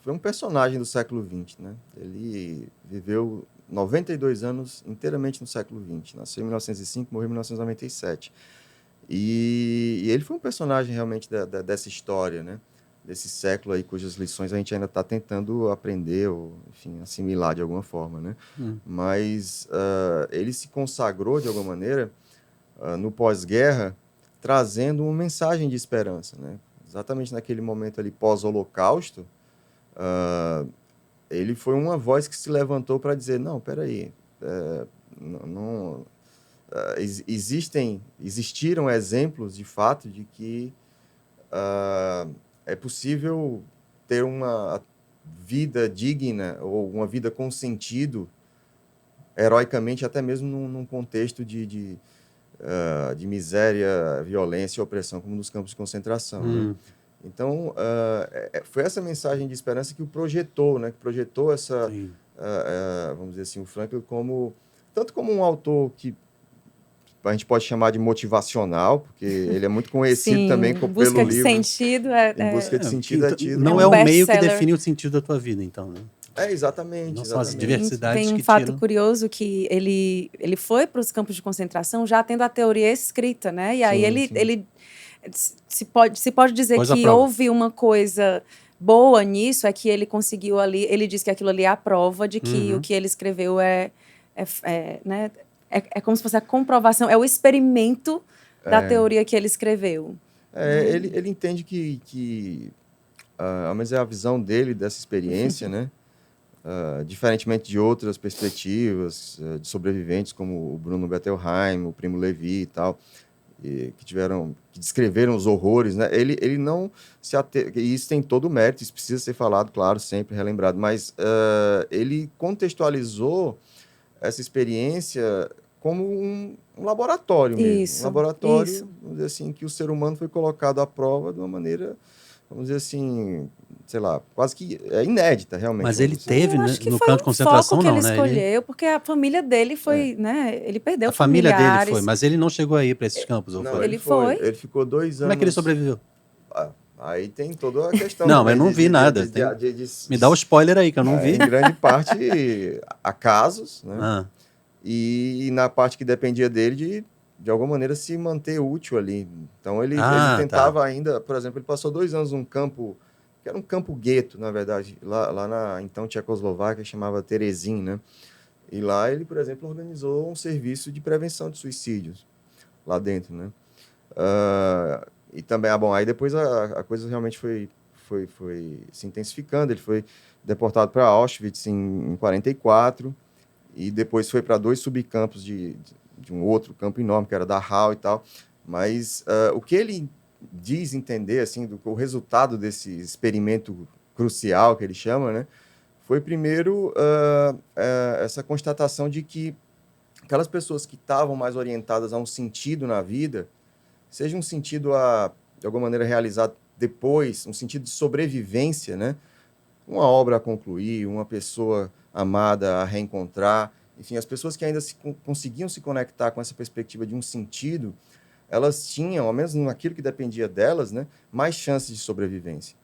foi um personagem do século XX, né? Ele viveu 92 anos inteiramente no século XX. Nasceu em 1905, morreu em 1997. E ele foi um personagem realmente dessa história, né? Desse século aí, cujas lições a gente ainda está tentando aprender ou, enfim, assimilar de alguma forma, né? Mas ele se consagrou, de alguma maneira, no pós-guerra, trazendo uma mensagem de esperança, né? Exatamente naquele momento ali pós-holocausto, ele foi uma voz que se levantou para dizer, não, peraí, existiram exemplos, de fato, de que é possível ter uma vida digna ou uma vida com sentido, heroicamente, até mesmo num contexto de miséria, violência e opressão, como nos campos de concentração, né? Então, foi essa mensagem de esperança que o projetou, né? Que projetou essa, vamos dizer assim, o Frankl tanto como um autor que a gente pode chamar de motivacional, porque ele é muito conhecido também pelo livro. De sentido Em busca de sentido é tido. Não é o meio que define o sentido da tua vida, então, né? Exatamente. Não são as diversidades Tem um que fato tiram. curioso que ele foi para os campos de concentração já tendo a teoria escrita, né? E aí ele se pode dizer que houve uma coisa boa nisso, é que ele conseguiu ali, ele diz que aquilo ali é a prova de que o que ele escreveu né? É como se fosse a comprovação, é o experimento da teoria que ele escreveu. Ele entende que mas é a visão dele dessa experiência, né? Diferentemente de outras perspectivas de sobreviventes, como o Bruno Bettelheim, o Primo Levi e tal, que descreveram os horrores, né? Ele não se e isso tem todo o mérito, isso precisa ser falado, claro, sempre relembrado, mas ele contextualizou essa experiência como um laboratório mesmo. Um laboratório, vamos dizer assim, que o ser humano foi colocado à prova de uma maneira, vamos dizer assim, sei lá, quase que inédita, realmente. Mas ele teve no campo de Foi concentração, o foco que não, ele né? escolheu, porque a família dele foi, né? Ele perdeu familiares. A família dele foi, mas ele não chegou aí para esses campos, ou não, foi? Ele foi. Ele ficou 2 anos... Como é que ele sobreviveu? Aí tem toda a questão... Não, mas eu não vi nada. Me dá o spoiler aí, que eu não vi. Em grande parte, acasos, né? E na parte que dependia dele de alguma maneira se manter útil ali. Então ele tentava ainda, por exemplo, ele passou 2 anos num campo, que era um campo gueto, na verdade, lá na então Tchecoslováquia, chamava Terezin, né? E lá ele, por exemplo, organizou um serviço de prevenção de suicídios lá dentro, né? E também, aí depois a coisa realmente foi se intensificando. Ele foi deportado para Auschwitz em 44 e depois foi para 2 subcampos de um outro campo enorme, que era Dachau e tal. Mas o que ele diz entender, assim, o resultado desse experimento crucial, que ele chama, né, foi primeiro essa constatação de que aquelas pessoas que estavam mais orientadas a um sentido na vida, seja um sentido de alguma maneira realizado depois, um sentido de sobrevivência, né, uma obra a concluir, uma pessoa amada a reencontrar, enfim, as pessoas que ainda conseguiam se conectar com essa perspectiva de um sentido, elas tinham, ao menos naquilo que dependia delas, né, mais chances de sobrevivência.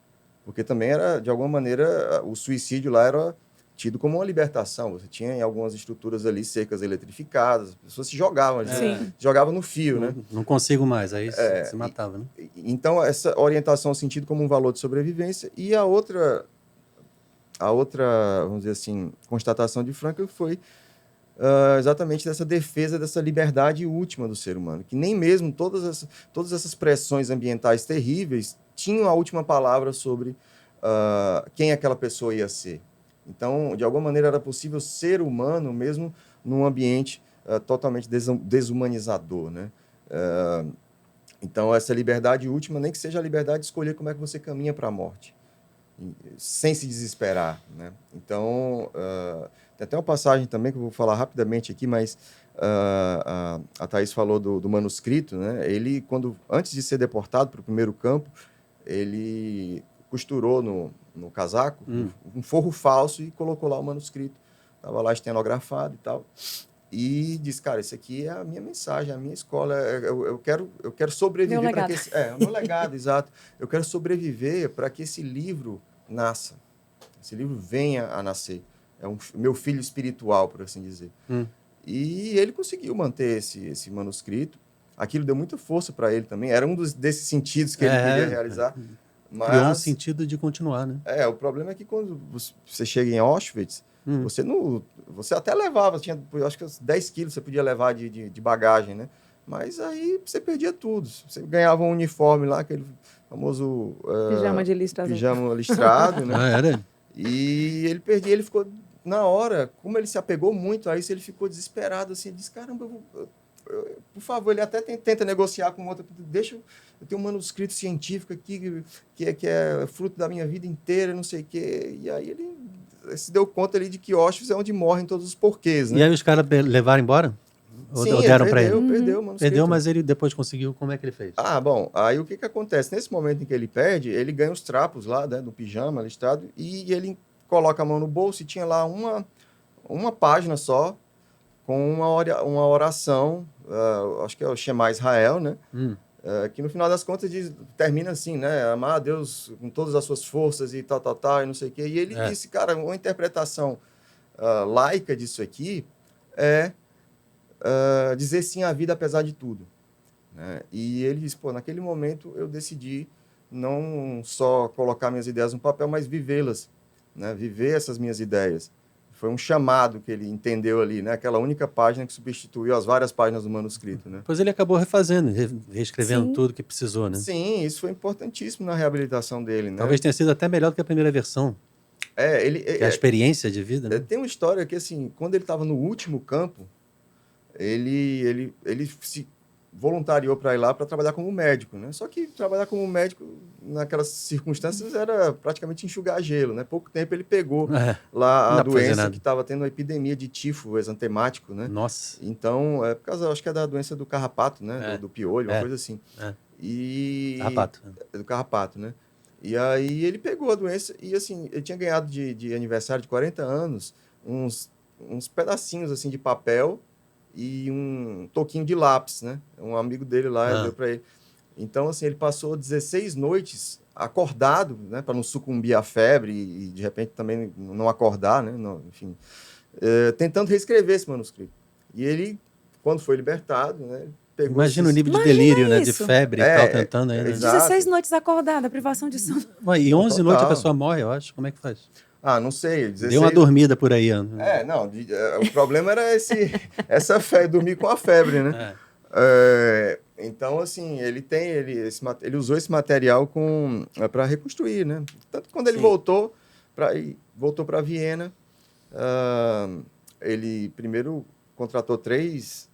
Porque também era, de alguma maneira, o suicídio lá era tido como uma libertação. Você tinha em algumas estruturas ali cercas eletrificadas, as pessoas se jogavam, jogavam no fio, né? Não consigo mais, aí se matava, né? Então, essa orientação ao sentido como um valor de sobrevivência. E a outra, vamos dizer assim, constatação de Frankl foi exatamente dessa defesa dessa liberdade última do ser humano, que nem mesmo todas essas pressões ambientais terríveis tinham a última palavra sobre quem aquela pessoa ia ser. Então, de alguma maneira, era possível ser humano mesmo num ambiente totalmente desumanizador, né? Então, essa liberdade última, nem que seja a liberdade de escolher como é que você caminha para a morte, sem se desesperar, né? Então, tem até uma passagem também que eu vou falar rapidamente aqui, mas a Thaís falou do manuscrito, né? Ele, antes de ser deportado para o primeiro campo, ele costurou no casaco um forro falso e colocou lá o manuscrito. Estava lá estenografado e tal. E disse, cara, isso aqui é a minha mensagem, é a minha escola. Eu quero sobreviver para que esse... o meu legado, exato. Eu quero sobreviver para que esse livro nasça. Esse livro venha a nascer. É meu filho espiritual, por assim dizer. E ele conseguiu manter esse manuscrito. Aquilo deu muita força para ele também. Era um desses sentidos que ele queria realizar. Mas, criou um sentido de continuar, né? O problema é que quando você chega em Auschwitz, você até levava, tinha, eu acho que 10 quilos você podia levar de bagagem, né? Mas aí você perdia tudo. Você ganhava um uniforme lá, aquele famoso... pijama listrado, né? Era? E ele perdia, ele ficou... Na hora, como ele se apegou muito a isso, ele ficou desesperado, assim, ele disse, caramba, por favor, ele até tenta negociar com outra, eu tenho um manuscrito científico aqui que é fruto da minha vida inteira, não sei o quê, e aí ele se deu conta ali de que Auschwitz é onde morrem todos os porquês, né? E aí os caras levaram embora? Sim, ou deram para ele? Perdeu o manuscrito. Perdeu, mas ele depois conseguiu, como é que ele fez? Bom, aí o que acontece? Nesse momento em que ele perde, ele ganha os trapos lá, né, do pijama listrado, e ele coloca a mão no bolso e tinha lá uma página só, com uma oração, acho que é o Shema Israel, né? Que no final das contas termina assim, né? Amar a Deus com todas as suas forças e tal, e não sei o quê. E ele disse, cara, uma interpretação laica disso aqui é dizer sim à vida apesar de tudo, né? E ele disse, naquele momento eu decidi não só colocar minhas ideias no papel, mas vivê-las, né? Viver essas minhas ideias. Foi um chamado que ele entendeu ali, né? Aquela única página que substituiu as várias páginas do manuscrito, né? Pois ele acabou refazendo, reescrevendo tudo que precisou, né? Sim, isso foi importantíssimo na reabilitação dele, né? Talvez tenha sido até melhor do que a primeira versão. Que a experiência de vida, né? Tem uma história que, assim, quando ele estava no último campo, ele se voluntariou para ir lá para trabalhar como médico, né? Só que trabalhar como médico naquelas circunstâncias era praticamente enxugar gelo, né? Pouco tempo ele pegou lá a doença que estava tendo uma epidemia de tifo exantemático, né? Nossa. Então, por causa, acho que é da doença do carrapato, né? Do piolho, uma coisa assim. Carrapato. Do carrapato, né? E aí ele pegou a doença e, assim, ele tinha ganhado de aniversário de 40 anos uns pedacinhos, assim, de papel e um toquinho de lápis, né? Um amigo dele lá deu para ele. Então, assim, ele passou 16 noites acordado, né? Para não sucumbir à febre e, de repente, também não acordar, né? Enfim, tentando reescrever esse manuscrito. E ele, quando foi libertado, né? Imagina o nível de delírio, né? De febre e tal, tentando ainda. 16 noites acordada, privação de sono. E 11 noites a pessoa morre, eu acho. Como é que faz? Ah, não sei, 16... Deu uma dormida por aí. Não, o problema era essa dormir com a febre, né? Então, assim, ele usou esse material para reconstruir, né? Tanto que quando ele voltou para Viena, ele primeiro contratou 3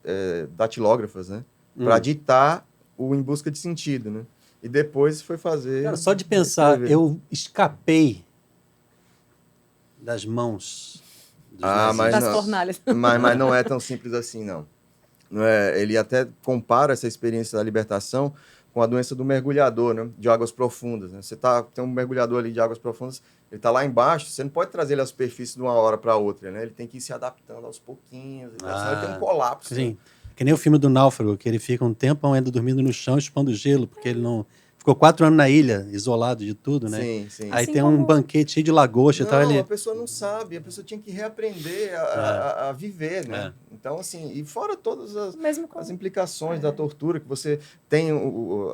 datilógrafas, né? Para ditar o Em Busca de Sentido, né? E depois foi fazer... Cara, só de pensar, eu escapei das mãos dos nazistas. Das fornalhas. Mas não é tão simples assim, não. Ele até compara essa experiência da libertação com a doença do mergulhador, né, de águas profundas. Né? Tem um mergulhador ali de águas profundas, ele está lá embaixo, você não pode trazer ele à superfície de uma hora para outra, né? Ele tem que ir se adaptando aos pouquinhos, senão ele tem um colapso. Sim, né? Que nem o filme do Náufrago, que ele fica um tempo ainda dormindo no chão, chupando gelo, porque ele não... Ficou 4 anos na ilha, isolado de tudo, né? Sim. Aí assim tem um banquete cheio de lagosta e tal. A pessoa não sabe, a pessoa tinha que reaprender a viver, né? Então, assim, e fora todas as implicações da tortura, que você tem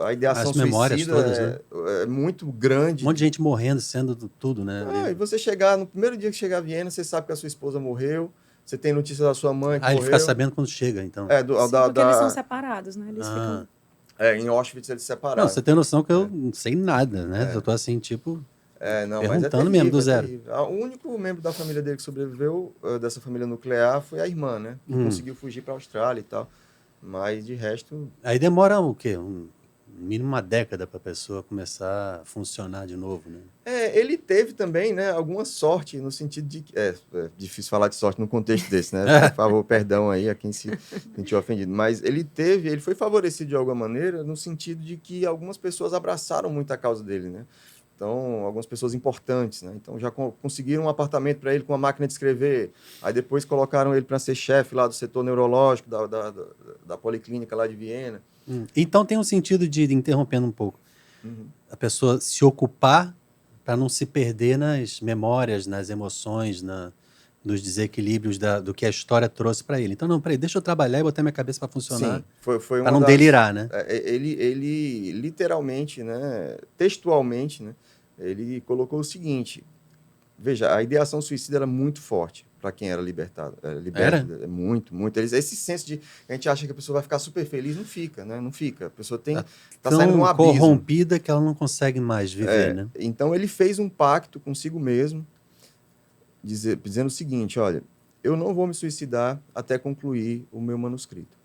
a ideação as memórias suicida todas, né? É muito grande. Um monte de gente morrendo, sendo tudo, né? E você no primeiro dia que chegar a Viena, você sabe que a sua esposa morreu, você tem notícia da sua mãe que morreu. Ele fica sabendo quando chega, então. Porque eles são separados, né? Eles ficam... em Auschwitz eles separaram. Não, você tem noção que eu não sei nada, né? Eu tô assim, tipo... perguntando mesmo do zero. O único membro da família dele que sobreviveu, dessa família nuclear, foi a irmã, né? Que conseguiu fugir para a Austrália e tal. Mas, de resto... Aí demora o quê? Mínimo uma década para a pessoa começar a funcionar de novo, né? Ele teve também, né, alguma sorte, no sentido de... É difícil falar de sorte num contexto desse, né? Por favor, perdão aí a quem se sentiu ofendido. Mas ele foi favorecido de alguma maneira, no sentido de que algumas pessoas abraçaram muito a causa dele, né? Então, algumas pessoas importantes, né? Então, já conseguiram um apartamento para ele com uma máquina de escrever. Aí, depois, colocaram ele para ser chefe lá do setor neurológico da Policlínica lá de Viena. Então, tem um sentido de, interrompendo um pouco, a pessoa se ocupar para não se perder nas memórias, nas emoções, nos desequilíbrios do que a história trouxe para ele. Então, não, peraí, deixa eu trabalhar e botar minha cabeça para funcionar. Sim, foi para não delirar, né? Ele literalmente, né, textualmente, né, ele colocou o seguinte: veja, a ideação suicida era muito forte para quem era libertado. Era? Muito. Esse senso de... A gente acha que a pessoa vai ficar super feliz, não fica, né? Não fica. A pessoa tá saindo de um abismo. Corrompida que ela não consegue mais viver, né? Então, ele fez um pacto consigo mesmo, dizendo o seguinte: olha, eu não vou me suicidar até concluir o meu manuscrito.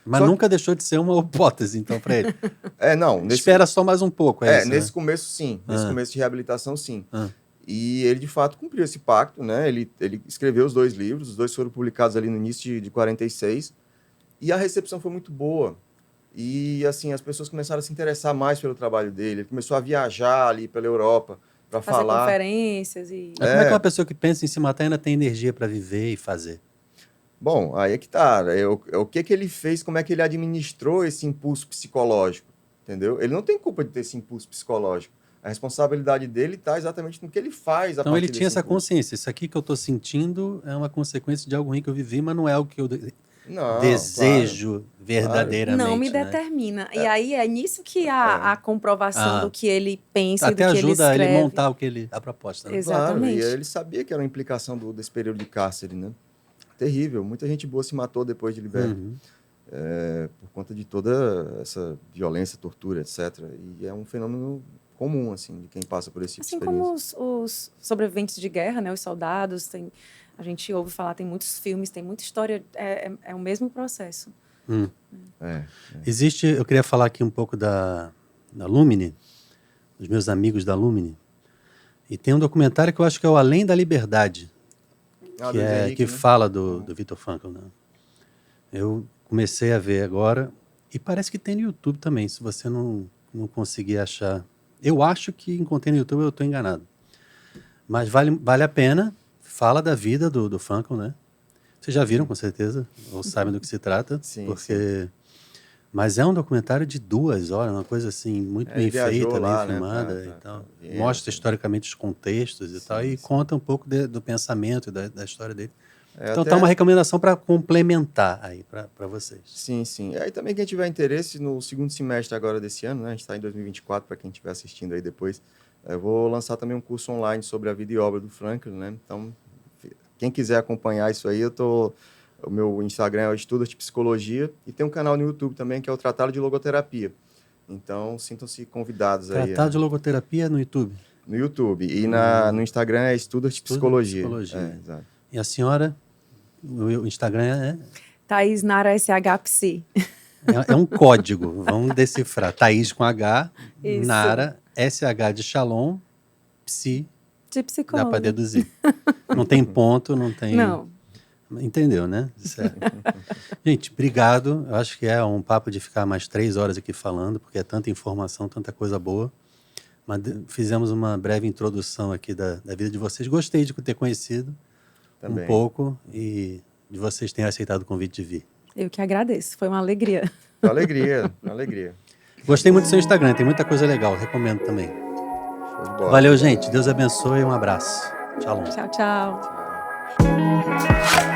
Mas nunca deixou de ser uma hipótese, então, para ele. Espera só mais um pouco, isso, nesse né? começo, sim. Nesse começo de reabilitação, sim. E ele, de fato, cumpriu esse pacto, né? Ele escreveu os 2 livros, os 2 foram publicados ali no início de 46, e a recepção foi muito boa. E, assim, as pessoas começaram a se interessar mais pelo trabalho dele. Ele começou a viajar ali pela Europa para falar. Fazer conferências e... Como é que uma pessoa que pensa em se matar ainda tem energia para viver e fazer? Bom, aí é que tá. O que ele fez, como é que ele administrou esse impulso psicológico, entendeu? Ele não tem culpa de ter esse impulso psicológico. A responsabilidade dele está exatamente no que ele faz. Então ele tinha essa consciência. Isso aqui que eu estou sentindo é uma consequência de algo ruim que eu vivi, mas não é algo que eu desejo verdadeiramente. Não me determina. E aí é nisso que a comprovação do que ele pensa e do que ele escreve. Até ajuda ele montar a proposta. Né? Exatamente. Claro, e ele sabia que era uma implicação desse período de cárcere, né? Terrível. Muita gente boa se matou depois de liberto. Por conta de toda essa violência, tortura, etc. E é um fenômeno comum, assim, de quem passa por esse tipo de experiência. Assim como os sobreviventes de guerra, né? Os soldados, a gente ouve falar, tem muitos filmes, tem muita história, é o mesmo processo. Existe, eu queria falar aqui um pouco da Lumine, dos meus amigos da Lumine, e tem um documentário que eu acho que é o Além da Liberdade, que fala do Viktor Frankl, né? Eu comecei a ver agora, e parece que tem no YouTube também, se você não conseguir achar. Eu acho que encontrei no YouTube, eu estou enganado. Mas vale a pena, fala da vida do Frankl, né? Vocês já viram, com certeza, ou sabem do que se trata. Sim. Mas é um documentário de 2 horas, uma coisa assim, muito bem feita, bem filmada e tal. Mostra historicamente os contextos e tal, e conta um pouco do pensamento e da história dele. Então tá uma recomendação para complementar aí para vocês. Sim. E aí também quem tiver interesse, no segundo semestre agora desse ano, né, a gente está em 2024, para quem estiver assistindo aí depois, Eu vou lançar também um curso online sobre a vida e obra do Franklin, né? Então, quem quiser acompanhar isso aí, o meu Instagram é o Estudos de Psicologia e tem um canal no YouTube também que é o Tratado de Logoterapia. Então, sintam-se convidados aí. Tratado de Logoterapia no YouTube. No YouTube. E no Instagram é Estudos de Psicologia. Exato. E a senhora? O Instagram é? Thaís Nara SH Psi. É um código, vamos decifrar. Thaís com H, Isso. Nara, SH de Shalom, Psi, De psicóloga. dá para deduzir. Não tem ponto, não tem... Não. Entendeu, né? Certo. Gente, obrigado. Eu acho que é um papo de ficar mais 3 horas aqui falando, porque é tanta informação, tanta coisa boa. Mas fizemos uma breve introdução aqui da vida de vocês. Gostei de ter conhecido Também. um pouco e de vocês terem aceitado o convite de vir. Eu que agradeço, foi uma alegria. Uma alegria, uma alegria. Gostei muito do seu Instagram, tem muita coisa legal, recomendo também. Show de bola. Valeu, gente. Deus abençoe, um abraço. Tchau. Tchau, tchau. Tchau.